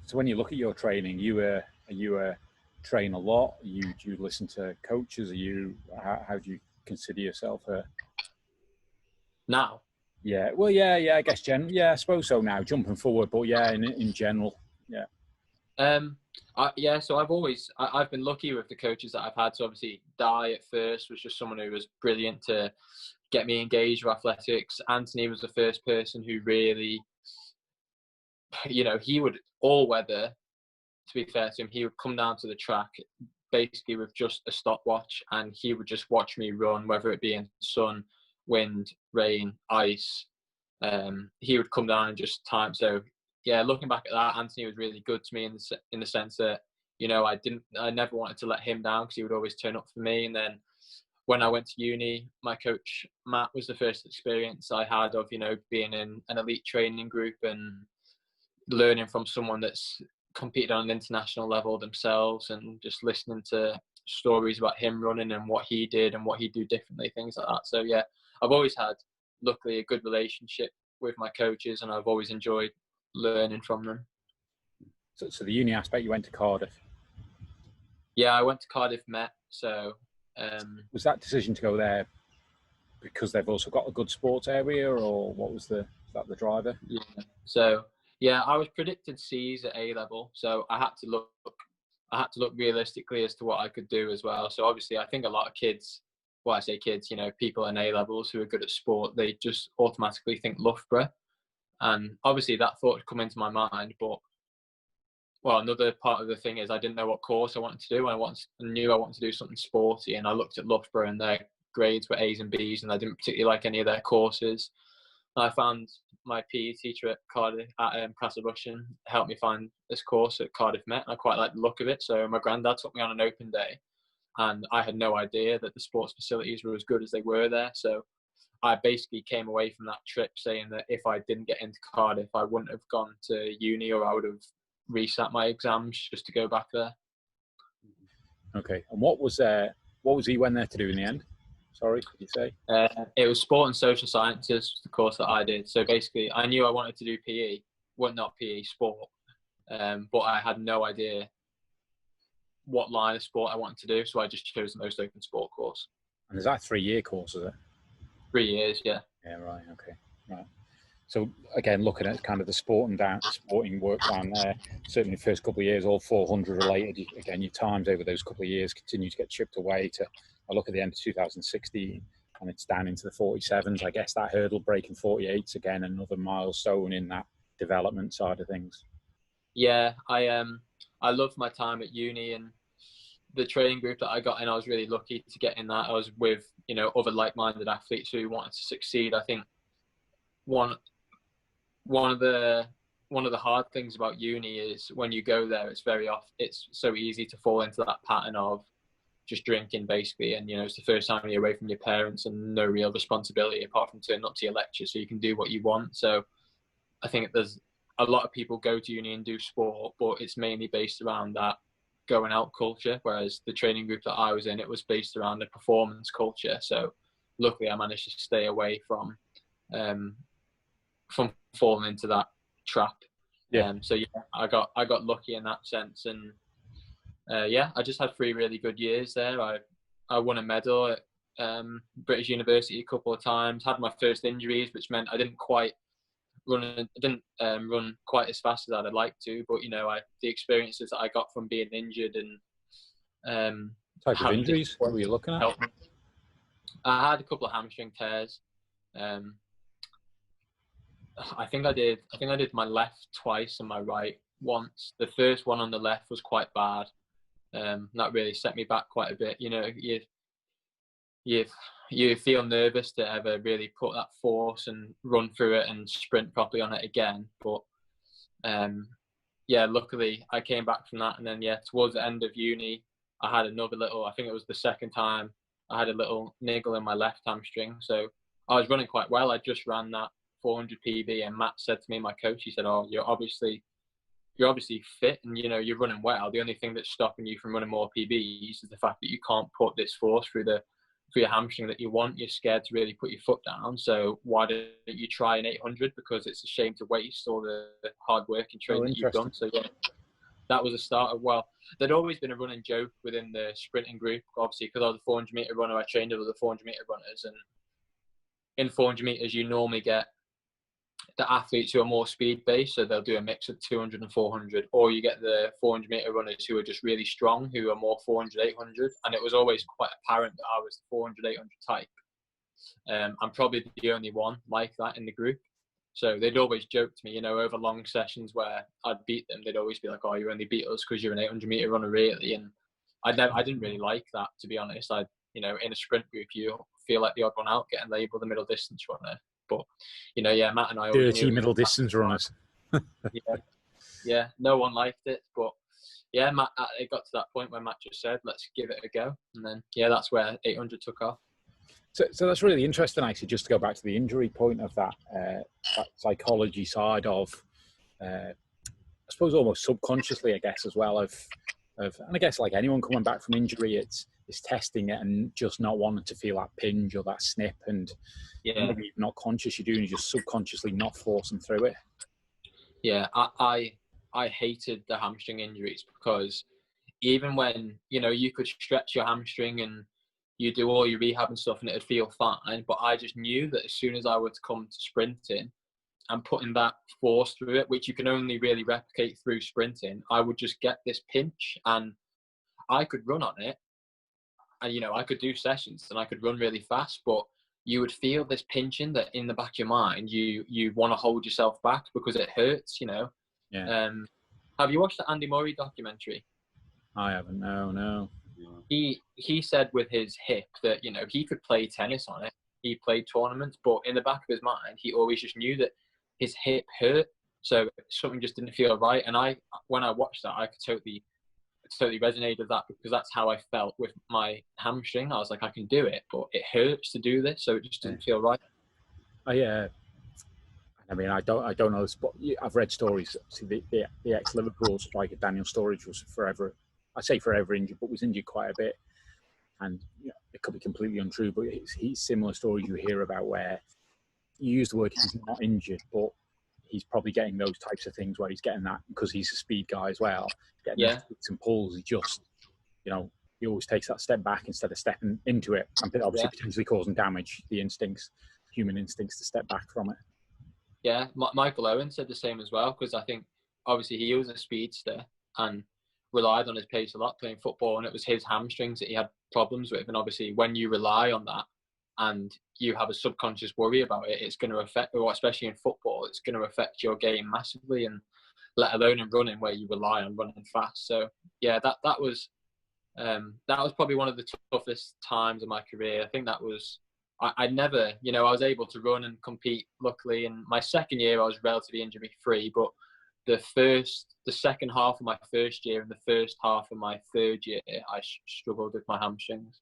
So when you look at your training, are you train a lot? Do you listen to coaches? How do you consider yourself now? Yeah, well, yeah, I guess I suppose so now, jumping forward, but yeah, in general, yeah. So I've been lucky with the coaches that I've had. So obviously Di at first was just someone who was brilliant to get me engaged with athletics. Anthony was the first person who really, you know, he would all weather, to be fair to him, he would come down to the track basically with just a stopwatch, and he would just watch me run, whether it be in sun, wind, rain, ice. He would come down and just time. So yeah, looking back at that, Anthony was really good to me in the sense that, you know, I never wanted to let him down because he would always turn up for me. And then when I went to uni, my coach Matt was the first experience I had of, you know, being in an elite training group and learning from someone that's competed on an international level themselves, and just listening to stories about him running and what he did and what he'd do differently, things like that. So yeah, I've always had, luckily, a good relationship with my coaches, and I've always enjoyed learning from them. So the uni aspect, you went to Cardiff. Yeah, I went to Cardiff Met. So was that decision to go there because they've also got a good sports area, or what was that the driver? Yeah. So yeah, I was predicted C's at A level, so I had to look realistically as to what I could do as well. So obviously, I think a lot of kids, well, I say kids, you know, people in A levels who are good at sport, they just automatically think Loughborough, and obviously that thought had come into my mind. But well, another part of the thing is I didn't know what course I wanted to do. I knew I wanted to do something sporty, and I looked at Loughborough and their grades were A's and B's, and I didn't particularly like any of their courses. And I found my PE teacher at Cardiff, at Castle Rushen, helped me find this course at Cardiff Met, and I quite liked the look of it. So my granddad took me on an open day, and I had no idea that the sports facilities were as good as they were there. So I basically came away from that trip saying that if I didn't get into Cardiff, I wouldn't have gone to uni, or I would have resat my exams just to go back there. Okay. And what was he went there to do in the end? Sorry, could you say? It was sport and social sciences, the course that I did. So basically, I knew I wanted to do PE. Well, not PE, sport. But I had no idea what line of sport I wanted to do. So I just chose the most open sport course. And is that a 3-year course, is it? 3 years, yeah. Yeah, right, okay. Right. So again, looking at kind of the sporting work down there, certainly the first couple of years, all 400 related. Again, your times over those couple of years continue to get chipped away. I look at the end of 2016, and it's down into the 47s. I guess that hurdle breaking 48s again, another milestone in that development side of things. Yeah, I loved my time at uni, and the training group that I got in, I was really lucky to get in that. I was with, other like-minded athletes who wanted to succeed. I think one of the hard things about uni is when you go there, it's so easy to fall into that pattern of just drinking basically, and it's the first time you're away from your parents and no real responsibility apart from turning up to your lecture, so you can do what you want. So I think there's a lot of people go to uni and do sport, but it's mainly based around that going out culture, whereas the training group that I was in, it was based around the performance culture. So luckily I managed to stay away from falling into that trap. Yeah. So yeah, I got lucky in that sense, and I just had 3 really good years there. I won a medal at British University a couple of times. Had my first injuries, which meant I didn't run quite as fast as I'd like to. But the experiences that I got from being injured and Type of injuries? What were you looking at? I had a couple of hamstring tears. I think I did my left twice and my right once. The first one on the left was quite bad. That really set me back quite a bit. You feel nervous to ever really put that force and run through it and sprint properly on it again. But luckily I came back from that, and then towards the end of uni, I had another little. I think it was the second time I had a little niggle in my left hamstring. So I was running quite well. I just ran that 400 PB, and Matt said to me, my coach, he said, "Oh, you're obviously fit, and you're running well. The only thing that's stopping you from running more PBs is the fact that you can't put this force through your hamstring that you want. You're scared to really put your foot down. So why don't you try an 800? Because it's a shame to waste all the hard work and training that you've done." So that was a start of, there'd always been a running joke within the sprinting group, obviously, because I was a 400 meter runner. I trained with the 400 meter runners, and in 400 meters, you normally get the athletes who are more speed based, so they'll do a mix of 200 and 400, or you get the 400 meter runners who are just really strong, who are more 400, 800. And it was always quite apparent that I was the 400, 800 type. I'm probably the only one like that in the group. So they'd always joke to me, over long sessions where I'd beat them, they'd always be like, "Oh, you only beat us because you're an 800 meter runner, really." And I didn't really like that, to be honest. In a sprint group, you feel like the odd one out, getting labelled the middle distance runner. But Matt and I always dirty middle distance runners. No one liked it. But Matt, it got to that point where Matt just said, "Let's give it a go," and then that's where 800 took off. So that's really interesting, actually, just to go back to the injury point of that psychology side of, I suppose, almost subconsciously, I guess, as well, and I guess like anyone coming back from injury, it's testing it and just not wanting to feel that pinch or that snip, and maybe you're not conscious you're doing, you just subconsciously not forcing through it. Yeah, I hated the hamstring injuries, because even when, you could stretch your hamstring and you do all your rehab and stuff and it'd feel fine, but I just knew that as soon as I were to come to sprinting and putting that force through it, which you can only really replicate through sprinting, I would just get this pinch, and I could run on it. And, I could do sessions and I could run really fast, but you would feel this pinching that in the back of your mind, you want to hold yourself back because it hurts, Yeah. Have you watched the Andy Murray documentary? I haven't. No. He said with his hip that, you know, he could play tennis on it. He played tournaments, but in the back of his mind, he always just knew that his hip hurt. So something just didn't feel right. And when I watched that, I could totally resonate with that, because that's how I felt with my hamstring. I was like, I can do it, but it hurts to do this, so it just didn't feel right. I mean, I don't know this, but I've read stories. See, the ex-Liverpool striker Daniel Sturridge was forever, I say forever injured, but was injured quite a bit. And you know, it could be completely untrue, but he's similar stories you hear about where you use the word he's not injured, but he's probably getting those types of things where he's getting that because he's a speed guy as well. Getting those kicks and pulls, he just, you know, he always takes that step back instead of stepping into it, and obviously potentially causing damage. The instincts, human instincts, to step back from it. Yeah, Michael Owen said the same as well, because I think obviously he was a speedster and relied on his pace a lot playing football, and it was his hamstrings that he had problems with. And obviously when you rely on that and you have a subconscious worry about it, it's going to affect, or especially in football, it's going to affect your game massively, and let alone in running where you rely on running fast. So yeah, that was probably one of the toughest times of my career. I think that was, I never, you know, I was able to run and compete, luckily. In my second year, I was relatively injury-free, but the second half of my first year and the first half of my third year, I struggled with my hamstrings.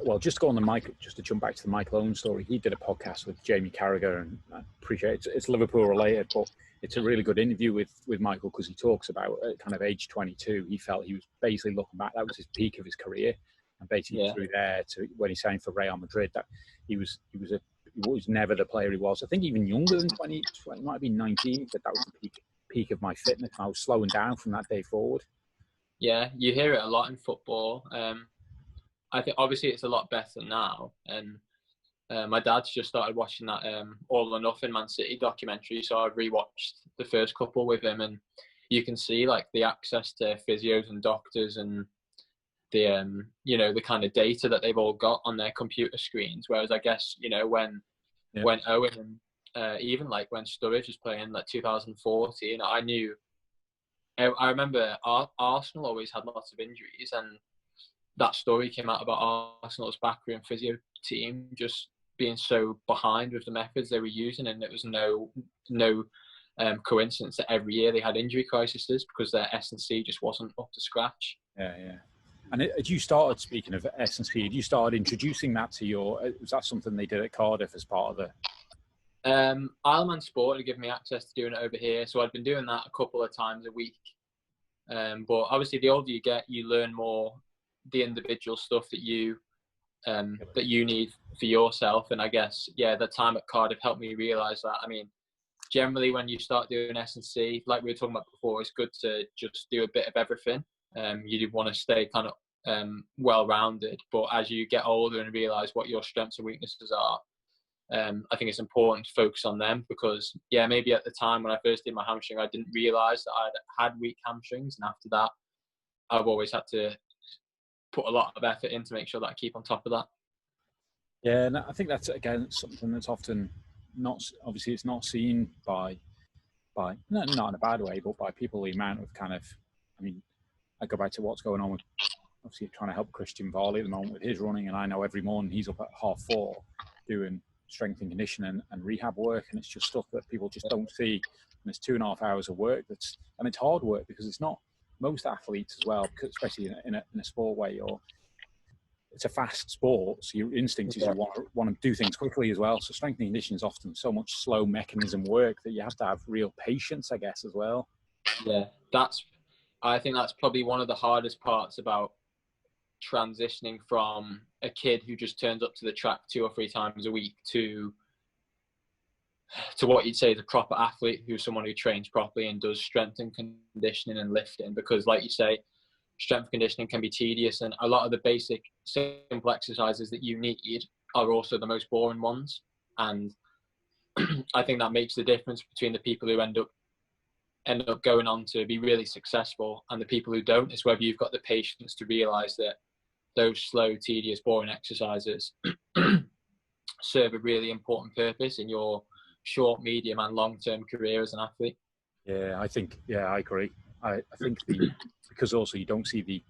Well, just to go on the mic, just to jump back to the Michael Owen story, he did a podcast with Jamie Carragher, and I appreciate it's Liverpool related, but it's a really good interview with Michael, because he talks about at kind of age 22, he felt he was basically looking back, that was his peak of his career, and basically through there to when he signed for Real Madrid, that he was never the player he was. I think even younger than 20 might have been 19, that was the peak of my fitness. I was slowing down from that day forward. Yeah, you hear it a lot in football. I think obviously it's a lot better now, and my dad's just started watching that All or Nothing Man City documentary, so I've rewatched the first couple with him, and you can see like the access to physios and doctors, and the you know, the kind of data that they've all got on their computer screens. Whereas I guess, you know, when Owen and even like when Sturridge was playing like 2014, I remember Arsenal always had lots of injuries, and that story came out about Arsenal's backroom physio team just being so behind with the methods they were using, and it was no coincidence that every year they had injury crises because their S&C just wasn't up to scratch. Yeah. And had you started, speaking of S&C, had you started introducing that to was that something they did at Cardiff as part of the... Isleman Sport had given me access to doing it over here, so I'd been doing that a couple of times a week. But obviously the older you get, you learn more the individual stuff that you need for yourself. And I guess, the time at Cardiff helped me realise that. I mean, generally when you start doing S&C, like we were talking about before, it's good to just do a bit of everything. You do want to stay kind of well-rounded, but as you get older and realise what your strengths and weaknesses are, I think it's important to focus on them, because maybe at the time when I first did my hamstring, I didn't realise that I'd had weak hamstrings, and after that I've always had to put a lot of effort in to make sure that I keep on top of that. Yeah, and I think that's, again, something that's often not, obviously it's not seen by not in a bad way, but by people, the amount of kind of, I mean, I go back to what's going on with, obviously trying to help Christian Varley at the moment with his running, and I know every morning he's up at 4:30 doing strength and conditioning and rehab work, and it's just stuff that people just don't see. And it's 2.5 hours of work, and it's hard work, because it's not most athletes as well, especially in a sport where it's a fast sport, so your instinct is you want to do things quickly as well. So strength and conditioning is often so much slow mechanism work that you have to have real patience, I guess, as well. Yeah, I think that's probably one of the hardest parts about transitioning from a kid who just turns up to the track 2 or 3 times a week to what you'd say is a proper athlete, who's someone who trains properly and does strength and conditioning and lifting. Because like you say, strength and conditioning can be tedious, and a lot of the basic simple exercises that you need are also the most boring ones. And I think that makes the difference between the people who end up going on to be really successful and the people who don't. Is whether you've got the patience to realise that those slow, tedious, boring exercises serve a really important purpose in your short, medium and long-term career as an athlete. Yeah, I agree. I think because also you don't see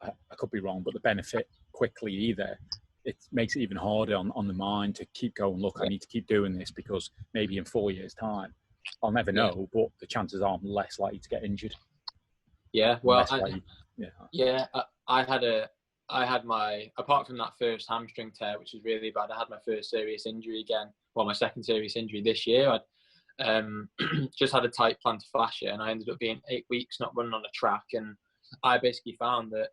I could be wrong, but the benefit quickly either. It makes it even harder on the mind to keep going. Look, I need to keep doing this because maybe in 4 years' time, I'll never know, but the chances are I'm less likely to get injured. Yeah, well, Yeah. yeah, I had my, apart from that first hamstring tear, which was really bad, I had my first serious injury again. Well, my second serious injury this year. I'd just had a tight plantar fascia, and I ended up being 8 weeks not running on a track. And I basically found that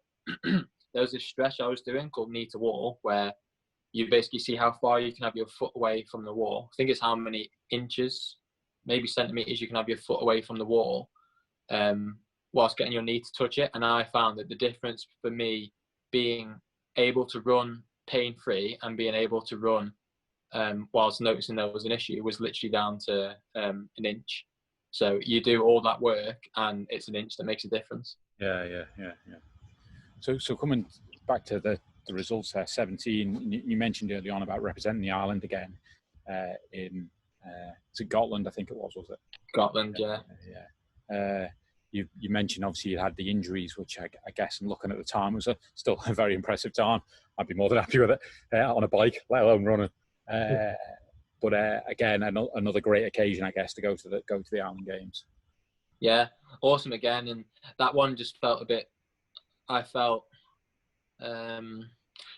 there was this stretch I was doing called knee to wall, where you basically see how far you can have your foot away from the wall. I think it's how many inches, maybe centimeters, you can have your foot away from the wall, whilst getting your knee to touch it. And I found that the difference for me being able to run pain free and being able to run whilst noticing there was an issue was literally down to an inch. So you do all that work and it's an inch that makes a difference. Yeah. So coming back to the results there, 17. You mentioned early on about representing the island again in Scotland, I think it was it? Scotland, yeah. You mentioned obviously you had the injuries, which I guess, and looking at the time, was still a very impressive time. I'd be more than happy with it on a bike, let alone running. But again, another great occasion, I guess, to go to the Island Games. Yeah, awesome again, and that one just felt a bit. I felt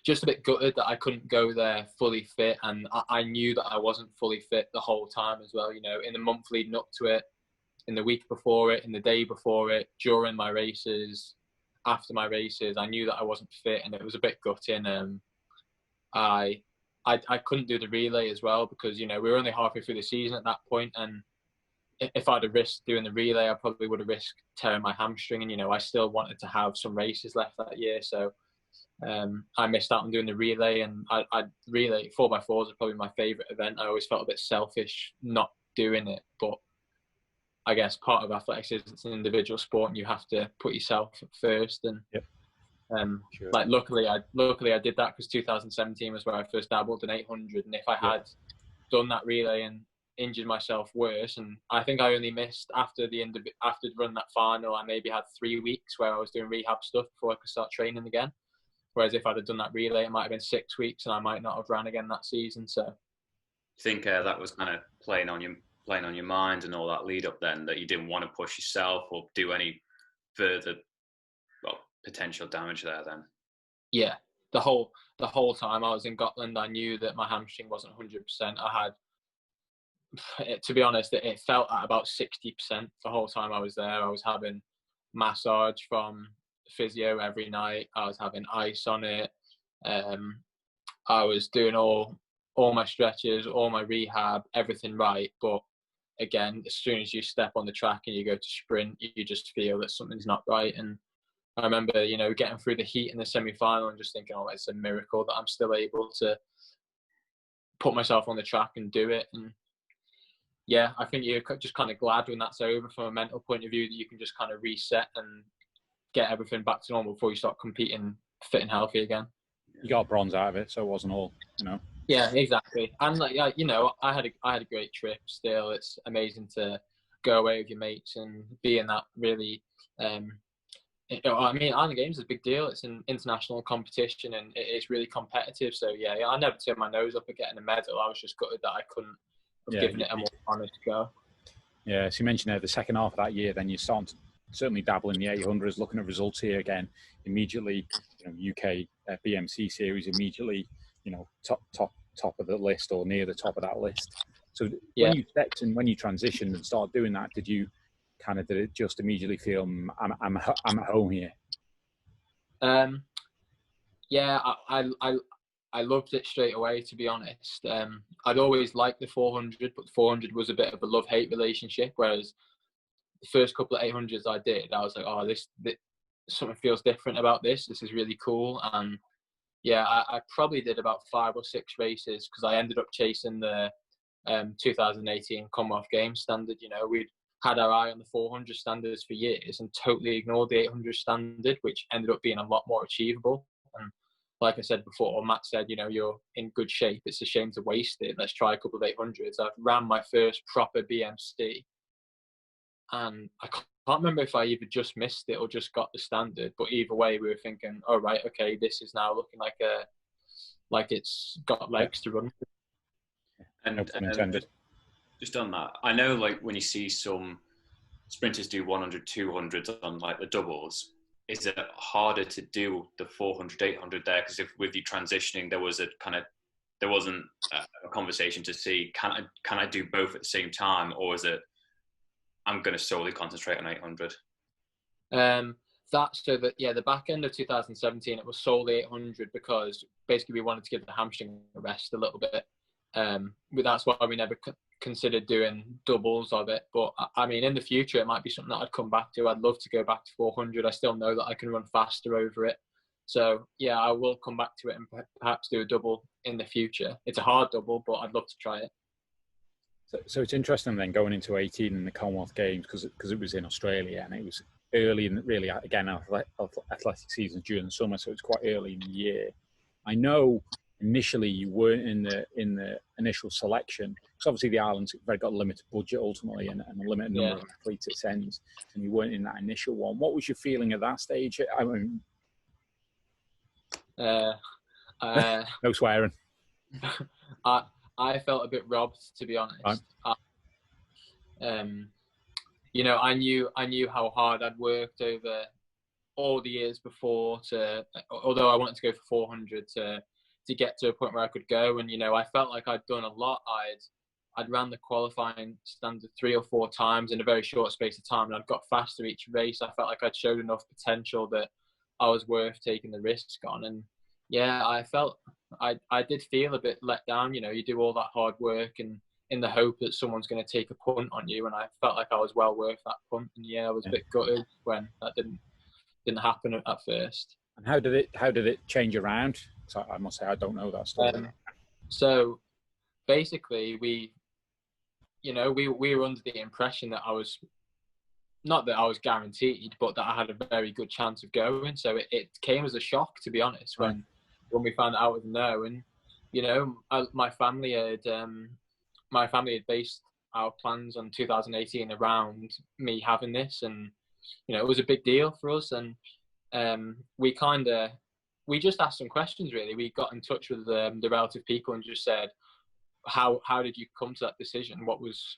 just a bit gutted that I couldn't go there fully fit, and I knew that I wasn't fully fit the whole time as well. You know, in the month leading up to it, in the week before it, in the day before it, during my races, after my races, I knew that I wasn't fit, and it was a bit gutting. I couldn't do the relay as well because, you know, we were only halfway through the season at that point, and if I'd have risked doing the relay, I probably would have risked tearing my hamstring, and, you know, I still wanted to have some races left that year, so I missed out on doing the relay. And I relay 4x4s are probably my favourite event. I always felt a bit selfish not doing it, but I guess part of athletics is it's an individual sport and you have to put yourself first. And Sure. like luckily I did that because 2017 was where I first dabbled in 800, and if I had done that relay and injured myself worse, and I think I only missed after running that final, I maybe had 3 weeks where I was doing rehab stuff before I could start training again. Whereas if I'd have done that relay, it might have been 6 weeks and I might not have ran again that season. So I think that was kind of playing on your mind and all that lead up then, that you didn't want to push yourself or do any further potential damage there then. Yeah, the whole time I was in Scotland, I knew that my hamstring wasn't 100%. I had, to be honest, it felt at about 60% the whole time I was there. I was having massage from physio every night. I was having ice on it. I was doing all my stretches, all my rehab, everything right. But again, as soon as you step on the track and you go to sprint, you just feel that something's not right. And I remember, you know, getting through the heat in the semi-final and just thinking, oh, it's a miracle that I'm still able to put myself on the track and do it. And yeah, I think you're just kind of glad when that's over from a mental point of view, that you can just kind of reset and get everything back to normal before you start competing fit and healthy again. You got bronze out of it, so it wasn't all, you know. Yeah, exactly. And like, you know, I had a great trip. Still, it's amazing to go away with your mates and be in that really. I mean, Island Games is a big deal. It's an international competition and it's really competitive. So yeah, I never turned my nose up at getting a medal. I was just gutted that I couldn't have given it a more honest go. Yeah, so you mentioned the second half of that year, then you started to certainly dabble in the 800s, looking at results here again, immediately, you know, UK BMC series, immediately, you know, top of the list or near the top of that list. So when you stepped and when you transitioned and started doing that, did it just immediately feel I'm at home here? Yeah, I loved it straight away, to be honest. I'd always liked the 400, but the 400 was a bit of a love-hate relationship, whereas the first couple of 800s I did, I was like, oh, this something feels different about this. This is really cool. And yeah, I probably did about 5 or 6 races because I ended up chasing the 2018 Commonwealth Games standard. You know, we'd had our eye on the 400 standards for years and totally ignored the 800 standard, which ended up being a lot more achievable. And like I said before, Matt said, you know, you're in good shape. It's a shame to waste it. Let's try a couple of 800s. I've ran my first proper BMC and I can't remember if I either just missed it or just got the standard. But either way, we were thinking, oh right, okay, this is now looking like it's got legs to run. And No pun intended. just on that, I know like when you see some sprinters do 100, 200 on like the doubles, is it harder to do the 400, 800 there? Because if with you transitioning, there wasn't a conversation to see can I do both at the same time, or is it I'm going to solely concentrate on 800? The back end of 2017, it was solely 800 because basically we wanted to give the hamstring a rest a little bit. But that's why we never considered doing doubles of it. But I mean, in the future, it might be something that I'd come back to. I'd love to go back to 400. I still know that I can run faster over it. So yeah, I will come back to it and perhaps do a double in the future. It's a hard double, but I'd love to try it. So it's interesting then going into 18 in the Commonwealth Games because it was in Australia and it was early in really again athletic season during the summer, so it's quite early in the year. I know initially you weren't in the initial selection because obviously the island's got a limited budget ultimately and a limited number of athletes it sends, and you weren't in that initial one. What was your feeling at that stage? I mean, no swearing. I felt a bit robbed, to be honest. Right. You know, I knew how hard I'd worked over all the years before although I wanted to go for 400 to get to a point where I could go. And, you know, I felt like I'd done a lot. I'd ran the qualifying standard 3 or 4 times in a very short space of time, and I'd got faster each race. I felt like I'd showed enough potential that I was worth taking the risk on. And yeah, I did feel a bit let down. You know, you do all that hard work and in the hope that someone's going to take a punt on you, and I felt like I was well worth that punt. And yeah, I was a bit gutted when that didn't happen at first. And how did it change around? So I must say I don't know that story. So basically, we were under the impression that I was not that I was guaranteed, but that I had a very good chance of going. So it came as a shock, to be honest, when we found out with no. And you know, my family had based our plans on 2018 around me having this, and you know, it was a big deal for us. And we just asked some questions. Really, we got in touch with the relative people and just said, how did you come to that decision? What was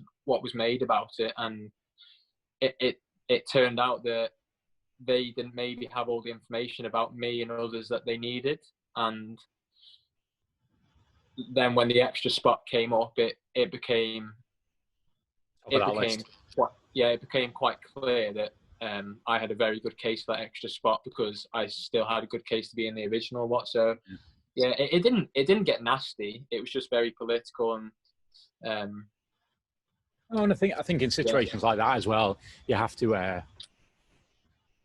made about it? And it turned out that they didn't maybe have all the information about me and others that they needed. And then when the extra spot came up, it became quite clear that I had a very good case for that extra spot because I still had a good case to be in the original lot. So yeah, it didn't get nasty. It was just very political and. And I think in situations like that as well, you have to,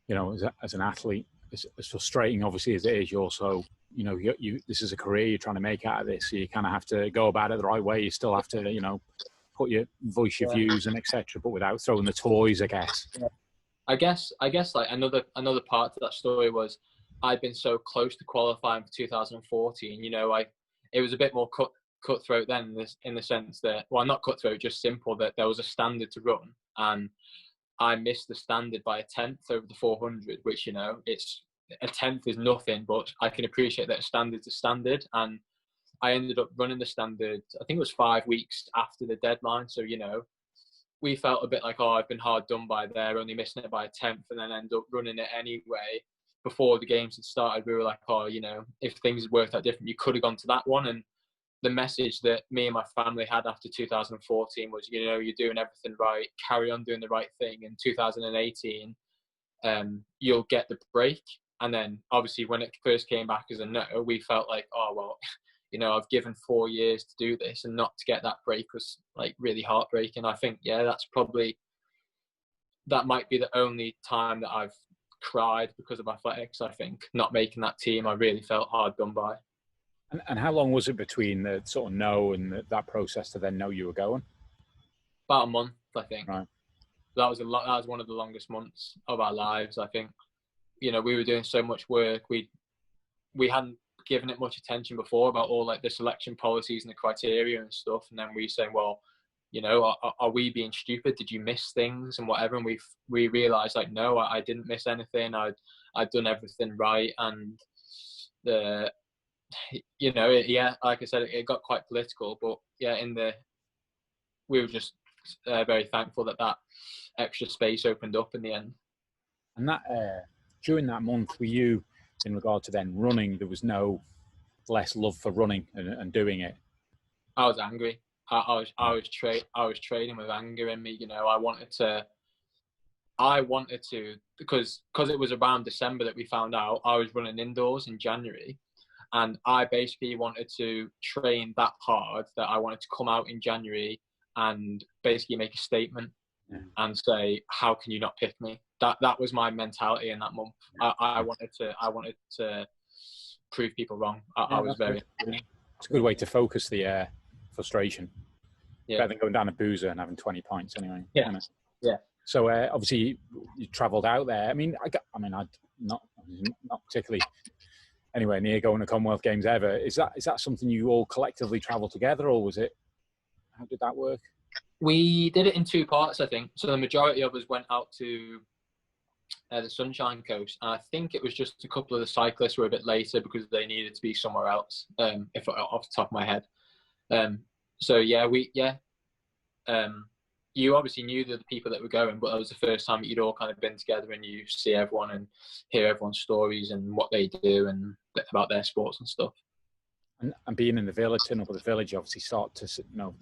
you know, as an athlete, as frustrating obviously as it is, you're also, you know, you this is a career you're trying to make out of this, so you kind of have to go about it the right way. You still have to, you know, voice your views and etc., but without throwing the toys, I guess. Yeah. I guess like another part to that story was I'd been so close to qualifying for 2014. You know, it was a bit more cutthroat then in the sense that, well, not cutthroat, just simple, that there was a standard to run and I missed the standard by a 10th over the 400, which, you know, it's a 10th is nothing, but I can appreciate that a standard's a standard. And I ended up running the standard, I think it was 5 weeks after the deadline. So, you know, we felt a bit like, oh, I've been hard done by there, only missing it by a 10th, and then end up running it anyway. Before the games had started, we were like, oh, you know, if things worked out different, you could have gone to that one. And the message that me and my family had after 2014 was, you know, you're doing everything right, carry on doing the right thing. In 2018, you'll get the break. And then obviously when it first came back as a no, we felt like, oh, well, you know, I've given 4 years to do this, and not to get that break was like really heartbreaking. I think, yeah, that might be the only time that I've cried because of athletics. I think not making that team, I really felt hard done by. And how long was it between the sort of no and that process to then know you were going? About a month, I think. Right. That was one of the longest months of our lives, I think. You know, we were doing so much work. We hadn't given it much attention before about all like the selection policies and the criteria and stuff. And then we saying, well, you know, are we being stupid? Did you miss things and whatever? And we realized like, no, I didn't miss anything. I'd done everything right. And you know, like I said, it got quite political, but yeah, we were just very thankful that extra space opened up in the end. And that during that month, were you, in regard to then running, there was no less love for running and doing it? I was angry. I was trading with anger in me. You know, I wanted to because it was around December that we found out I was running indoors in January, and I basically wanted to train that hard that I wanted to come out in January and basically make a statement and say, how can you not pick me? That was my mentality in that month. I wanted to prove people wrong. I was very angry. It's a good way to focus the frustration. Yeah. Better than going down a boozer and having 20 pints anyway. Yeah. Yeah. So obviously you travelled out there. I mean, I'm not particularly anywhere near going to Commonwealth Games ever. Is that something you all collectively travel together, or was it? How did that work? We did it in two parts, I think. So the majority of us went out to the Sunshine Coast, and I think it was just a couple of the cyclists were a bit later because they needed to be somewhere else. If off the top of my head. So yeah, you obviously knew the people that were going, but that was the first time you'd all kind of been together and you see everyone and hear everyone's stories and what they do and about their sports and stuff. And being in the village, turning up at the village, obviously start to, you know,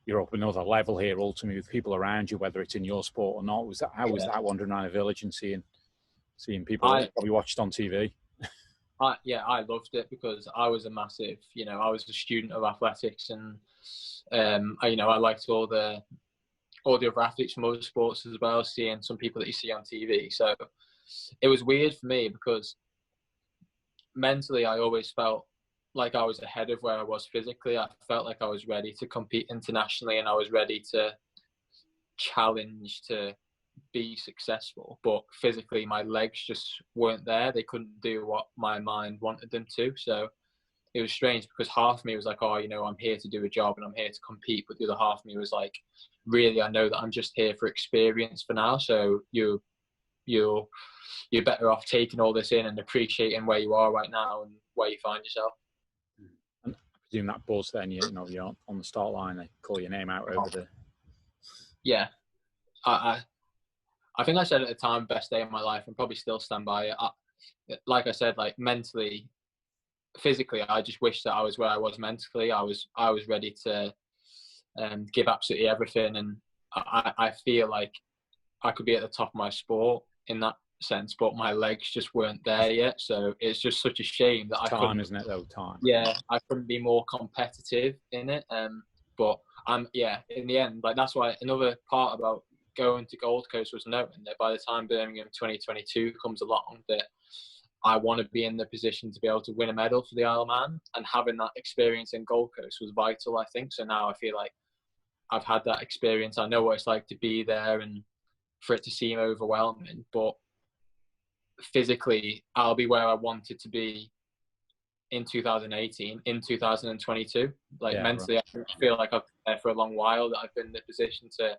you're up another level here ultimately with people around you, whether it's in your sport or not. How was that wandering around a village and seeing people that probably watched on TV? I loved it because I was I was a student of athletics, and I liked all the other athletes from other sports as well, seeing some people that you see on TV. So it was weird for me because mentally I always felt like I was ahead of where I was physically. I felt like I was ready to compete internationally and I was ready to challenge to be successful, but physically my legs just weren't there. They couldn't do what my mind wanted them to. So it was strange because half of me was like, oh, you know, I'm here to do a job and I'm here to compete, but the other half of me was like, really, I know that I'm just here for experience for now. So you're better off taking all this in and appreciating where you are right now and where you find yourself. And I presume that buzz then, you're on the start line, they call your name out over the... Yeah. I think I said at the time, best day of my life, and probably still stand by it. Like I said, like mentally, physically, I just wish that I was where I was mentally. I was ready to give absolutely everything, and I feel like I could be at the top of my sport in that sense, but my legs just weren't there yet. So it's just such a shame that time, isn't it? Though time. Yeah, I couldn't be more competitive in it. But in the end, like that's why another part about going to Gold Coast was knowing that by the time Birmingham 2022 comes along, that I want to be in the position to be able to win a medal for the Isle of Man, and having that experience in Gold Coast was vital, I think. So now I feel like I've had that experience. I know what it's like to be there and for it to seem overwhelming, but physically I'll be where I wanted to be in 2018, in 2022. Mentally, right. I feel like I've been there for a long while, that I've been in the position to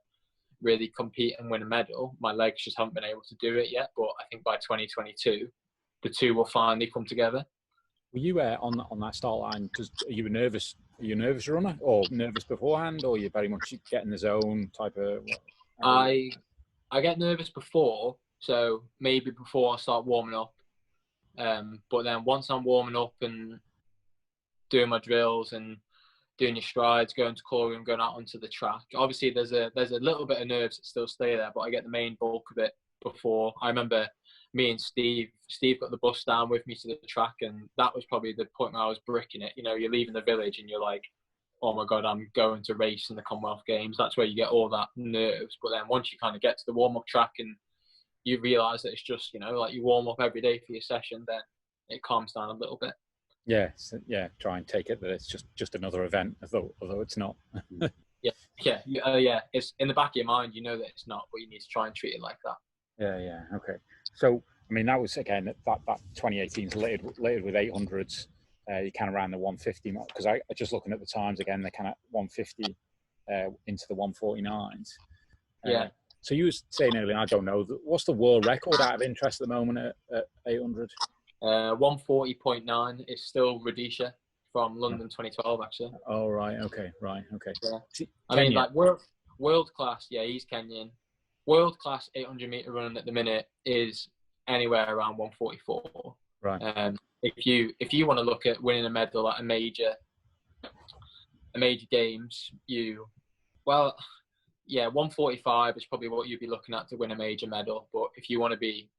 really compete and win a medal. My legs just haven't been able to do it yet, but I think by 2022 the two will finally come together. Were you on that start line? Are you a nervous runner, or nervous beforehand, or you very much get in the zone type of? I get nervous before, so maybe before I start warming up. But then once I'm warming up and doing my drills and doing your strides, going to call room, going out onto the track, obviously there's a little bit of nerves that still stay there, but I get the main bulk of it before. I remember me and Steve got the bus down with me to the track, and that was probably the point where I was bricking it. You know, you're leaving the village and you're like, oh my God, I'm going to race in the Commonwealth Games. That's where you get all that nerves. But then once you kind of get to the warm-up track and you realise that it's just, like you warm up every day for your session, then it calms down a little bit. Yeah, try and take it that it's just another event, although it's not. Yeah. It's in the back of your mind, you know that it's not, but you need to try and treat it like that. Yeah. Okay. So, I mean, that was, again, that 2018 is littered with 800s. You kind of ran the 150 mark, because I just looking at the times again, they're kind of 150, into the 149s. Yeah. So you were saying earlier, I don't know, what's the world record out of interest at the moment at 800? 140.9 is still Rhodesia from London 2012, actually. Oh, right. Okay. Yeah. See, I mean, like world class, yeah, he's Kenyan. World class 800 meter running at the minute is anywhere around 144. Right. If you want to look at winning a medal at a major games, 145 is probably what you'd be looking at to win a major medal. But if you want to be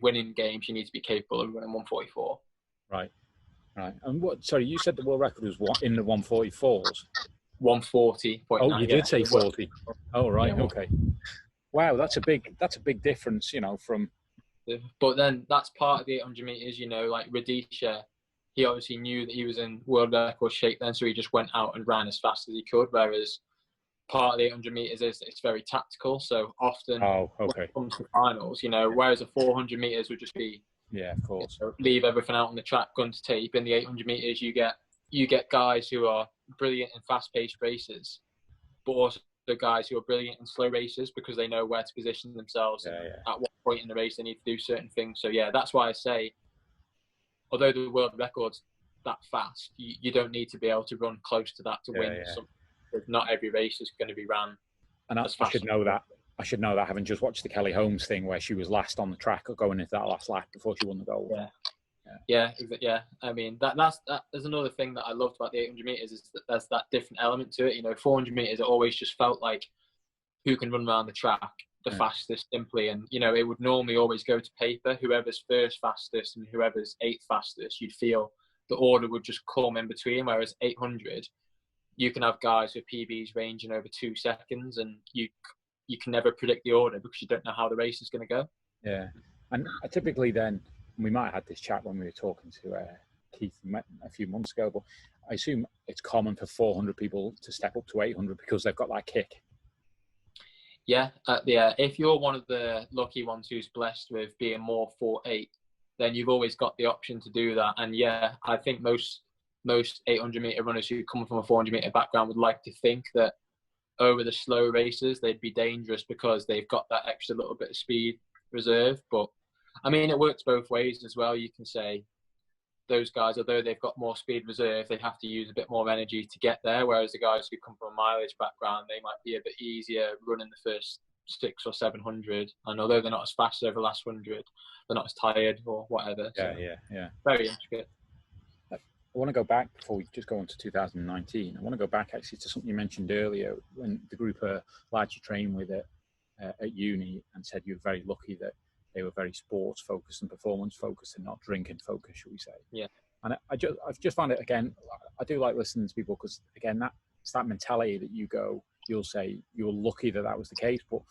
winning games, you need to be capable of running 144. Right. And sorry, you said the world record was what in the 144s? 140.9. Oh, you did say 40. Oh, right. Yeah, okay. Wow, that's a big difference, from. But then that's part of the 800 meters, like Rhodesia, he obviously knew that he was in world record shape then, so he just went out and ran as fast as he could. Whereas part of the 800 meters is it's very tactical. So often when it comes to finals, whereas the 400 meters would just be, yeah, of course, leave everything out on the track, gun to tape. In the 800 meters, you get guys who are brilliant in fast-paced races, but also the guys who are brilliant in slow races because they know where to position themselves at what point in the race they need to do certain things. So yeah, that's why I say, although the world record's that fast, you don't need to be able to run close to that to win. Not every race is going to be ran. And I should know that. I should know that, having just watched the Kelly Holmes thing where she was last on the track or going into that last lap before she won the gold. Yeah. I mean, there's another thing that I loved about the 800 meters is that there's that different element to it. 400 meters, it always just felt like who can run around the track the fastest simply. And, it would normally always go to paper. Whoever's first fastest and whoever's eighth fastest, you'd feel the order would just come in between. Whereas 800, you can have guys with PBs ranging over 2 seconds and you can never predict the order because you don't know how the race is going to go. Yeah. And typically then, we might have had this chat when we were talking to Keith a few months ago, but I assume it's common for 400 people to step up to 800 because they've got that kick. Yeah. If you're one of the lucky ones who's blessed with being more 4'8", then you've always got the option to do that. And yeah, I think most 800 meter runners who come from a 400 meter background would like to think that over the slow races they'd be dangerous because they've got that extra little bit of speed reserve. But I mean, it works both ways as well. You can say those guys, although they've got more speed reserve, they have to use a bit more energy to get there. Whereas the guys who come from a mileage background, they might be a bit easier running the first 600 or 700. And although they're not as fast over the last 100, they're not as tired or whatever. Yeah. Very intricate. I want to go back before we just go on to 2019. I want to go back actually to something you mentioned earlier when the group of lads you train with at uni and said you were very lucky that they were very sports focused and performance focused and not drinking focused, shall we say? Yeah. And I've just found it again. I do like listening to people because again, it's that mentality that you'll say you're lucky that was the case, but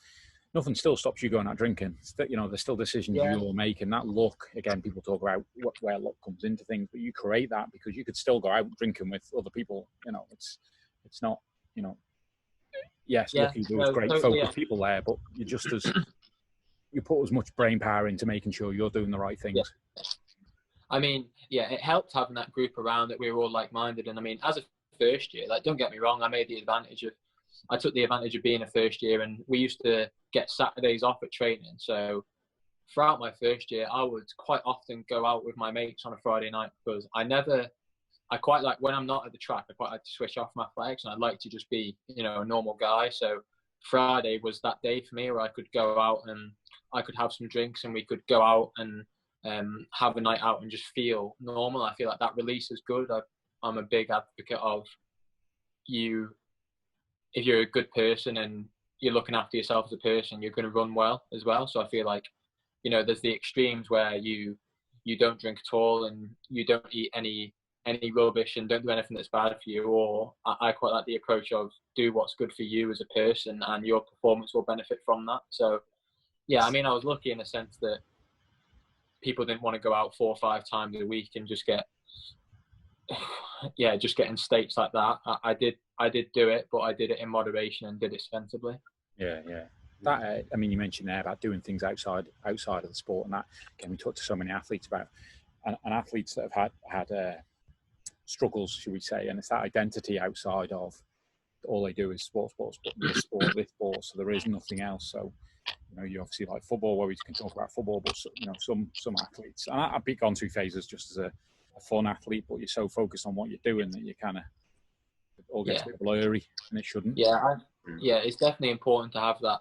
nothing still stops you going out drinking. There's still decisions you'll make, and that luck again. People talk about where luck comes into things, but you create that because you could still go out drinking with other people. It's not. Yes, lucky there was great focused people there, but you just as you put as much brain power into making sure you're doing the right things. Yeah. I mean, yeah, it helped having that group around that we were all like-minded. And I mean, as a first year, don't get me wrong, I took the advantage of being a first year, and we used to get Saturdays off at training. So throughout my first year, I would quite often go out with my mates on a Friday night because I quite like when I'm not at the track, I quite like to switch off my athletics and I'd like to just be, a normal guy. So Friday was that day for me where I could go out and I could have some drinks and we could go out and have a night out and just feel normal. I feel like that release is good. I'm a big advocate of if you're a good person and you're looking after yourself as a person, you're going to run well as well. So I feel like, there's the extremes where you don't drink at all and you don't eat any rubbish and don't do anything that's bad for you. Or I quite like the approach of do what's good for you as a person and your performance will benefit from that. So yeah, I mean, I was lucky in the sense that people didn't want to go out 4 or 5 times a week and just get in states like that. I did do it, but I did it in moderation and did it sensibly. Yeah. That I mean, you mentioned there about doing things outside of the sport, and that again we talked to so many athletes about, and athletes that have had struggles, should we say, and it's that identity outside of all they do is sport, this sport, this sport. So there is nothing else. So you obviously like football, where we can talk about football, but some athletes. And I've gone through phases just as a fun athlete, but you're so focused on what you're doing that you kind of it all gets a bit blurry, and it shouldn't. Yeah, it's definitely important to have that,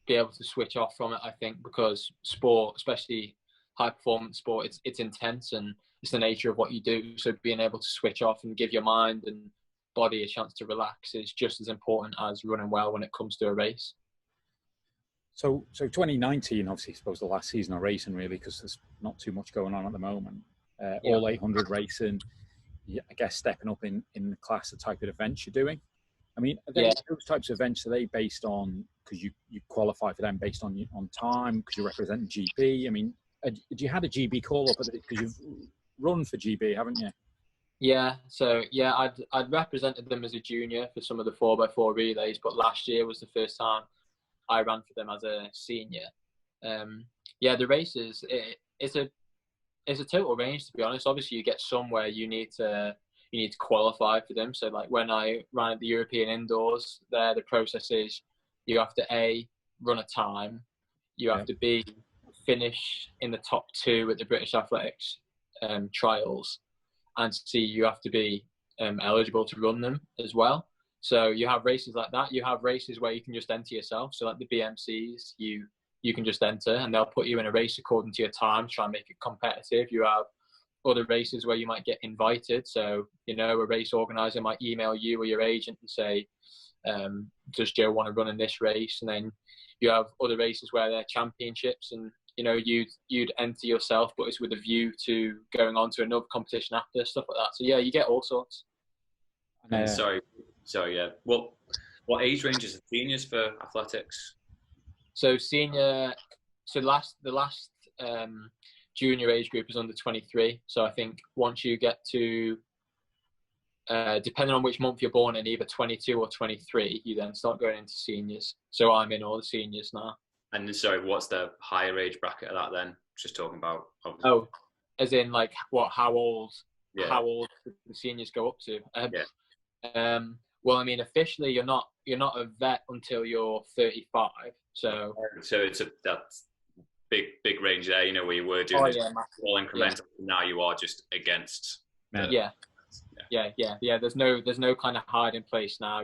be able to switch off from it. I think because sport, especially high performance sport, it's intense and it's the nature of what you do. So being able to switch off and give your mind and body a chance to relax is just as important as running well when it comes to a race. So 2019, obviously, I suppose the last season of racing, really, because there's not too much going on at the moment. All 800 racing, I guess stepping up in the class, the type of events you're doing. I mean, those types of events, are they based on, because you qualify for them based on time, because you're representing GB? I mean, you had a GB call-up, because you've run for GB, haven't you? Yeah, so I'd represented them as a junior for some of the 4x4 relays, but last year was the first time I ran for them as a senior. The races, it's a total range, to be honest. Obviously, you get some where you need to qualify for them. So like when I ran at the European Indoors, there the process is you have to run a time, you have to finish in the top 2 at the British Athletics trials, and you have to be eligible to run them as well. So you have races like that. You have races where you can just enter yourself. So like the BMCs, you can just enter and they'll put you in a race according to your time, try and make it competitive. You have other races where you might get invited. So, a race organizer might email you or your agent and say, does Joe want to run in this race? And then you have other races where they're championships and, you'd enter yourself, but it's with a view to going on to another competition after, stuff like that. So yeah, you get all sorts. And sorry, what age range is the seniors for athletics? So the last junior age group is under 23. So I think once you get to, depending on which month you're born in, either 22 or 23, you then start going into seniors. So I'm in all the seniors now. And sorry, what's the higher age bracket of that then? Just talking about. Obviously. Oh, as in like what? How old the seniors go up to? Well, I mean, officially you're not a vet until you're 35. So it's that's big range there. Where you were doing all incremental. Now you are just against. Yeah. There's no kind of hiding place now.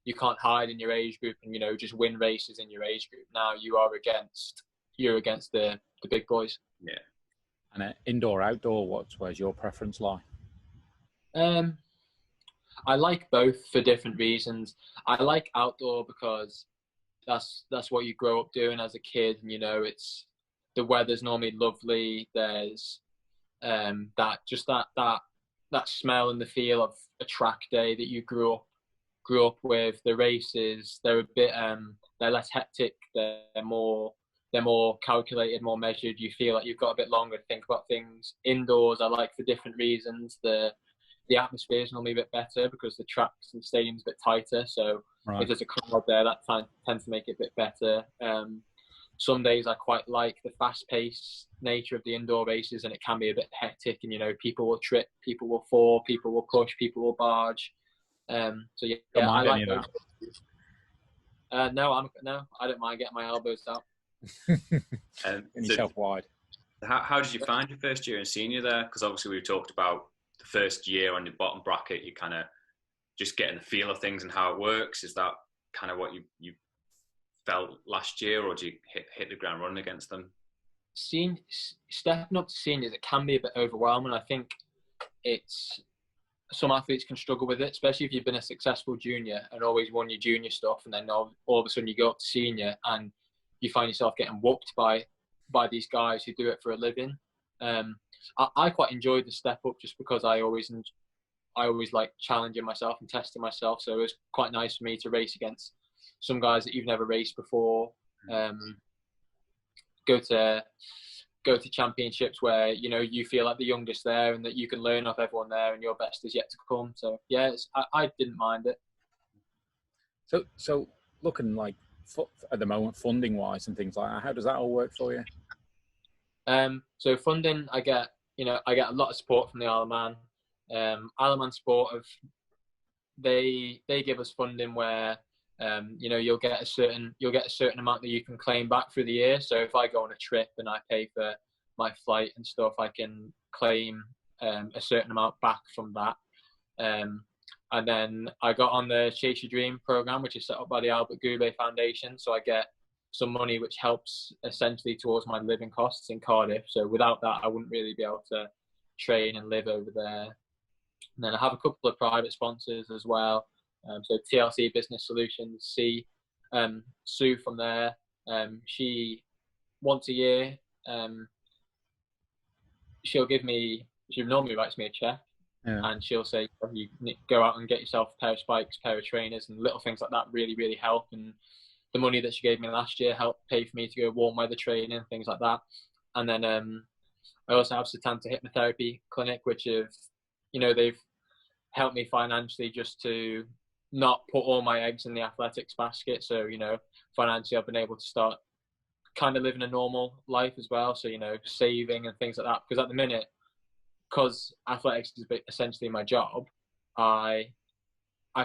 You can't hide in your age group and just win races in your age group. Now you're against the big boys. Yeah. And indoor, outdoor, where's your preference lie? I like both for different reasons. I like outdoor because that's what you grow up doing as a kid, and it's the weather's normally lovely. There's that smell and the feel of a track day that you grew up with. The races, they're a bit they're less hectic, they're more calculated, more measured. You feel like you've got a bit longer to think about things. Indoors I like for different reasons. The atmosphere is normally a bit better because the tracks and stadium's a bit tighter, so if there's a crowd there, that tends to make it a bit better. Some days I quite like the fast-paced nature of the indoor races, and it can be a bit hectic, and people will trip, people will fall, people will push, people will barge. I like those. No, I don't mind getting my elbows out. And yourself wide. How did you find your first year in senior there? Because obviously we've talked about the first year on the bottom bracket, you kind of just getting the feel of things and how it works. Is that kind of what you felt last year, or do you hit the ground running against them? Stepping up to seniors, it can be a bit overwhelming. I think some athletes can struggle with it, especially if you've been a successful junior and always won your junior stuff, and then all of a sudden you go up to senior and you find yourself getting whooped by these guys who do it for a living. I quite enjoyed the step up just because I always like challenging myself and testing myself. So it was quite nice for me to race against some guys that you've never raced before. Go to championships where you feel like the youngest there, and that you can learn off everyone there, and your best is yet to come. So yeah, I didn't mind it. So looking like at the moment, funding wise and things like that, how does that all work for you? So funding, I get a lot of support from the Isle of Man. Isle of Man Sport they give us funding where you'll get a certain amount that you can claim back through the year. So if I go on a trip and I pay for my flight and stuff, I can claim a certain amount back from that. And then I got on the Chase Your Dream program, which is set up by the Albert Goubet Foundation. So I get some money which helps essentially towards my living costs in Cardiff. So without that, I wouldn't really be able to train and live over there. And then I have a couple of private sponsors as well. So TLC Business Solutions, Sue from there. She once a year, she normally writes me a check. Yeah. And she'll say, you go out and get yourself a pair of spikes, pair of trainers, and little things like that really, really help. And the money that she gave me last year helped pay for me to go warm weather training, things like that. And then I also have Satanta Hypnotherapy Clinic, which they've helped me financially just to not put all my eggs in the athletics basket. So, financially I've been able to start kind of living a normal life as well. So, saving and things like that. Because at the minute, because athletics is essentially my job, I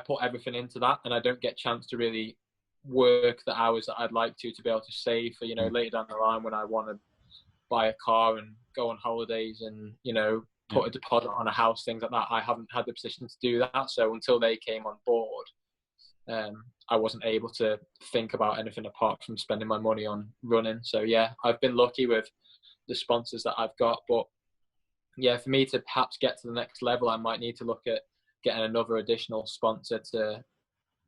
put everything into that, and I don't get a chance to really work the hours that I'd like to be able to save for, later down the line when I want to buy a car and go on holidays and, put a deposit on a house, things like that. I haven't had the position to do that. So until they came on board, I wasn't able to think about anything apart from spending my money on running. So yeah, I've been lucky with the sponsors that I've got, but yeah, for me to perhaps get to the next level, I might need to look at getting another additional sponsor to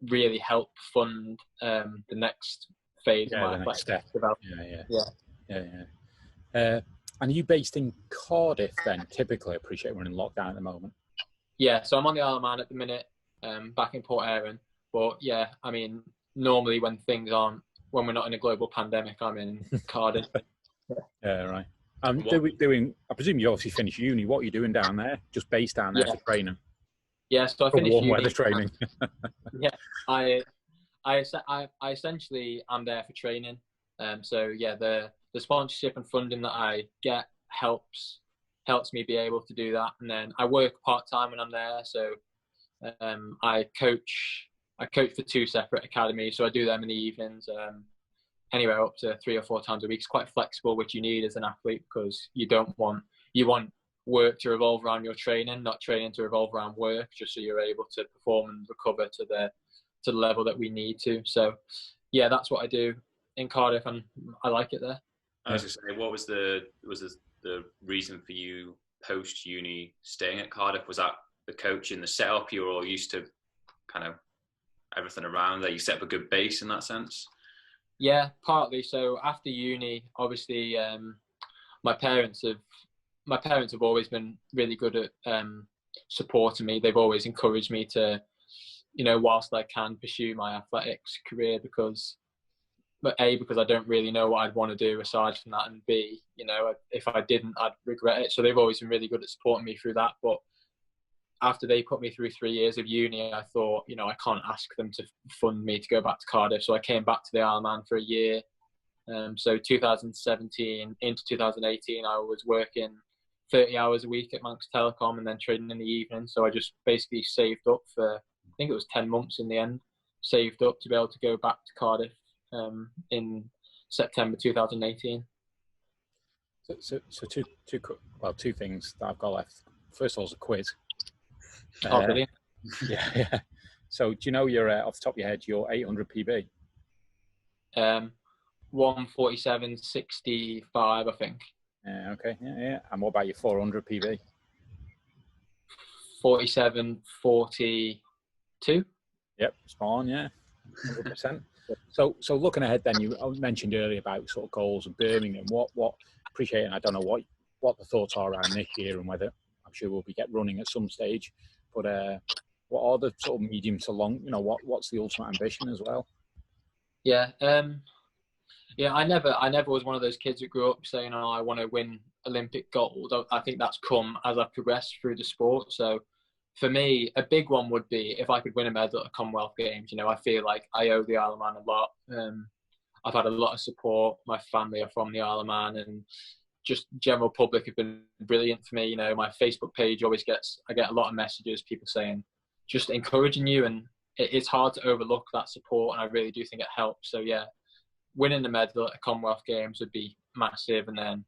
really help fund the next phase of my athletic development. Yeah. And are you based in Cardiff then? Typically, I appreciate we're in lockdown at the moment. Yeah, so I'm on the Isle of Man at the minute, back in Port Erin. But yeah, I mean, normally when we're not in a global pandemic, I'm in Cardiff. Yeah, right. I presume you obviously finished uni. What are you doing down there? Just based down there for training? Yeah, so I finished warm uni. weather training. Yeah, I essentially am there for training. So yeah, the sponsorship and funding that I get helps me be able to do that. And then I work part-time when I'm there. So I coach for 2 separate academies. So I do them in the evenings. Anywhere up to 3 or 4 times a week. It's quite flexible, which you need as an athlete, because you want work to revolve around your training, not training to revolve around work, just so you're able to perform and recover to the level that we need to. So yeah, that's what I do in Cardiff, and I like it there. I was just saying, what was the reason for you post uni staying at Cardiff? Was that the coaching, the setup? You were all used to kind of everything around there. You set up a good base in that sense. Yeah, partly. So after uni, obviously, my parents have always been really good at supporting me. They've always encouraged me to, whilst I can pursue my athletics career, because I don't really know what I'd want to do aside from that, and B, if I didn't, I'd regret it. So they've always been really good at supporting me through that. But after they put me through 3 years of uni, I thought, I can't ask them to fund me to go back to Cardiff. So I came back to the Isle of Man for a year. So 2017 into 2018, I was working 30 hours a week at Manx Telecom and then training in the evening. So I just basically saved up for, I think it was 10 months in the end, saved up to be able to go back to Cardiff in September 2018. So two things that I've got left. First of all is a quiz. Oh, brilliant. Yeah. So do you know off the top of your head, your 800 PB? 1:47.65, I think. Okay. Yeah. And what about your 400 PB? 47.42. Yep, spot on. Yeah, 100%. So looking ahead, then you mentioned earlier about sort of goals of Birmingham. What appreciate, and I don't know what the thoughts are around this year and whether I'm sure we'll be running at some stage. But what are the sort of medium to long? What's the ultimate ambition as well? Yeah. I never was one of those kids that grew up saying, "Oh, I want to win Olympic gold." I think that's come as I've progressed through the sport. So for me, a big one would be if I could win a medal at the Commonwealth Games. I feel like I owe the Isle of Man a lot. I've had a lot of support. My family are from the Isle of Man, and just general public have been brilliant for me. My Facebook page I get a lot of messages, people saying, just encouraging you, and it's hard to overlook that support, and I really do think it helps. So yeah, winning the medal at the Commonwealth Games would be massive, and then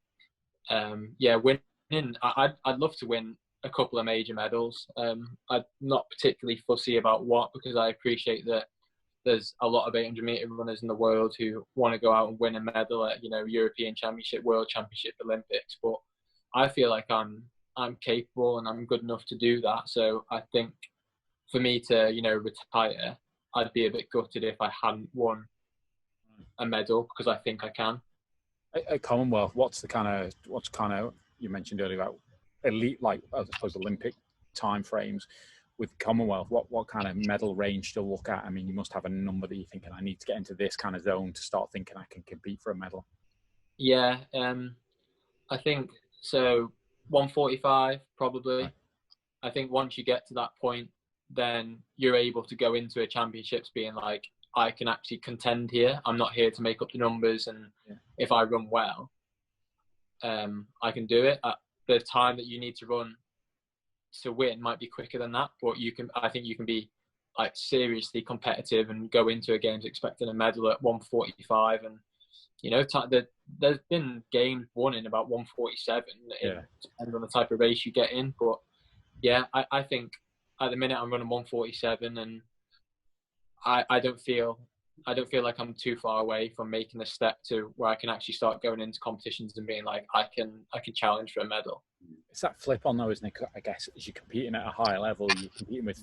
winning, I'd love to win a couple of major medals. I'm not particularly fussy about what, because I appreciate that there's a lot of 800 meter runners in the world who want to go out and win a medal at, European Championship, World Championship, Olympics. But I feel like I'm capable and I'm good enough to do that. So I think for me to, retire, I'd be a bit gutted if I hadn't won a medal, because I think I can. At Commonwealth, what's kind of you mentioned earlier about elite, like I suppose Olympic time frames. With Commonwealth, what kind of medal range to look at? I mean, you must have a number that you're thinking, I need to get into this kind of zone to start thinking I can compete for a medal. Yeah, I think so. 145 probably. Right. I think once you get to that point, then you're able to go into a championships being like, I can actually contend here. I'm not here to make up the numbers, and if I run well, I can do it. At the time that you need to run to win might be quicker than that, but I think you can be like seriously competitive and go into a games expecting a medal at 145, and there's been games won in about 147. It depends on the type of race you get in, but yeah, I think at the minute I'm running 147, and I don't feel like I'm too far away from making the step to where I can actually start going into competitions and being like, I can challenge for a medal. It's that flip on though, isn't it? I guess as you're competing at a higher level, you're competing with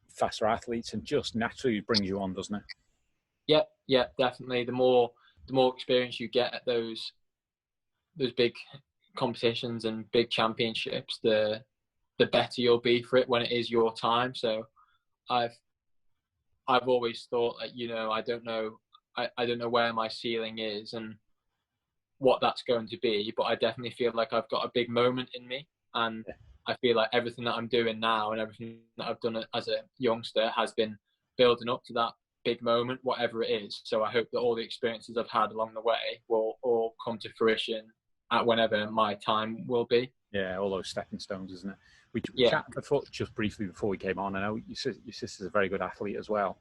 faster athletes, and just naturally brings you on, doesn't it? Yeah, definitely. The more experience you get at those big competitions and big championships, the better you'll be for it when it is your time. So I've always thought that, I don't know where my ceiling is and what that's going to be, but I definitely feel like I've got a big moment in me, and I feel like everything that I'm doing now and everything that I've done as a youngster has been building up to that big moment, whatever it is. So I hope that all the experiences I've had along the way will all come to fruition at whenever my time will be. Yeah, all those stepping stones, isn't it? We chatted just briefly before we came on. I know your sister's a very good athlete as well.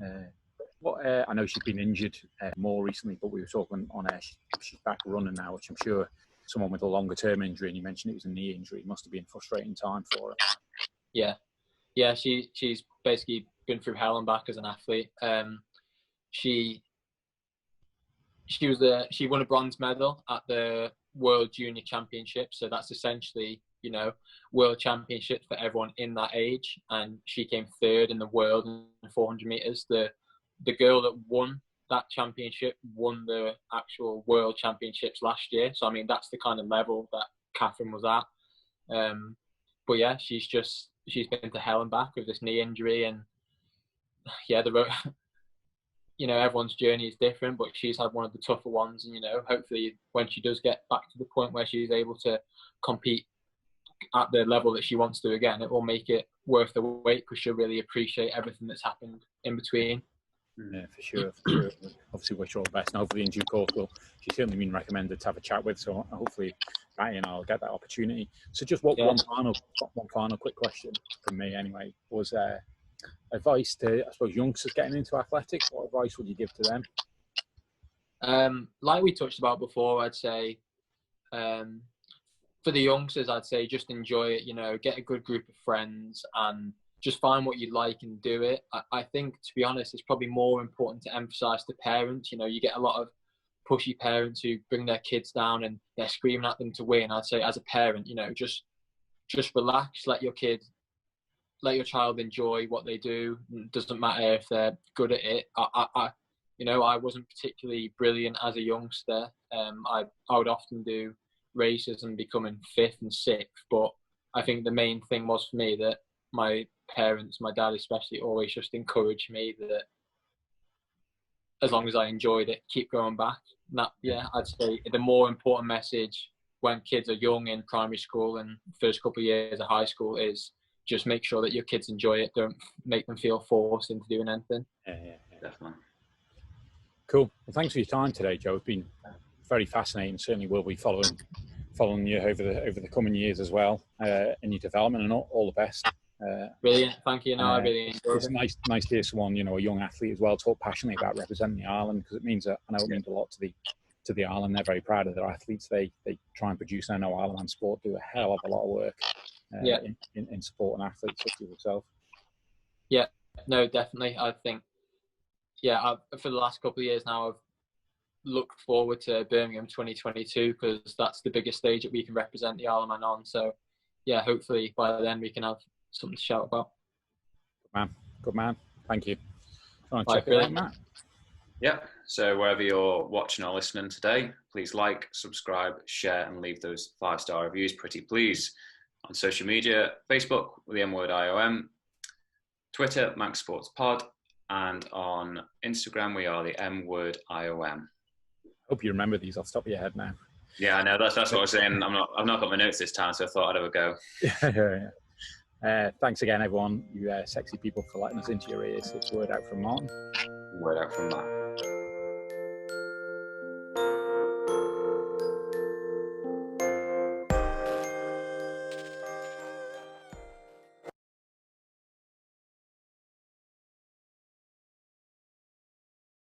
I know she's been injured more recently, but we were talking on air. She's back running now, which I'm sure someone with a longer term injury, and you mentioned it was a knee injury, must have been a frustrating time for her. Yeah. She's basically been through hell and back as an athlete. She won a bronze medal at the World Junior Championships, so that's essentially World Championships for everyone in that age, and she came third in the world in 400 meters. The girl that won that championship won the actual World Championships last year. So I mean, that's the kind of level that Catherine was at. But yeah, she's been to hell and back with this knee injury, and yeah, everyone's journey is different, but she's had one of the tougher ones, and hopefully when she does get back to the point where she's able to compete at the level that she wants to again, it will make it worth the wait, because she'll really appreciate everything that's happened in between. Yeah, for sure. Obviously, wish her all the best, and hopefully in due course, she's certainly been recommended to have a chat with, so hopefully I'll get that opportunity. So just one final quick question from me anyway, was advice to, I suppose, youngsters getting into athletics. What advice would you give to them? Like we touched about before, I'd say for the youngsters, I'd say just enjoy it, get a good group of friends and just find what you like and do it. I think, to be honest, it's probably more important to emphasize to parents. You get a lot of pushy parents who bring their kids down and they're screaming at them to win. I'd say as a parent, just relax, let your child enjoy what they do. It doesn't matter if they're good at it. I wasn't particularly brilliant as a youngster. I would often do races and becoming fifth and sixth, but I think the main thing was for me that my parents, my dad especially, always just encouraged me that as long as I enjoyed it, keep going back. I'd say the more important message when kids are young in primary school and first couple of years of high school is just make sure that your kids enjoy it. Don't make them feel forced into doing anything. Yeah, definitely. Cool. Well, thanks for your time today, Joe. It's been very fascinating. Certainly will be following you over the coming years as well in your development, and all the best. Brilliant, thank you. No, I really enjoyed It's it. nice to hear someone, a young athlete as well, talk passionately about representing the island, because it means that I know it means a lot to the island. They're very proud of their athletes. They try and produce. I know Island Sport do a hell of a lot of work in supporting athletes such as yourself. Yeah, no, definitely. I think, for the last couple of years now, I've looked forward to Birmingham 2022 because that's the biggest stage that we can represent the Isle of Man on. So, yeah, hopefully by then we can have something to shout about. Good man. Thank you. Right, check it out, Matt. Yeah, so wherever you're watching or listening today, please like, subscribe, share, and leave those 5-star reviews, pretty please. On social media, Facebook, the M-word IOM, Twitter, Manx Sports Pod, and on Instagram, we are the M-word IOM. Hope you remember these off the top of your head now. Yeah, I know. That's what I was saying. I've not got my notes this time, so I thought I'd have a go. Yeah. Thanks again, everyone, you sexy people, for letting us into your ears. It's word out from Martin. Word out from Matt.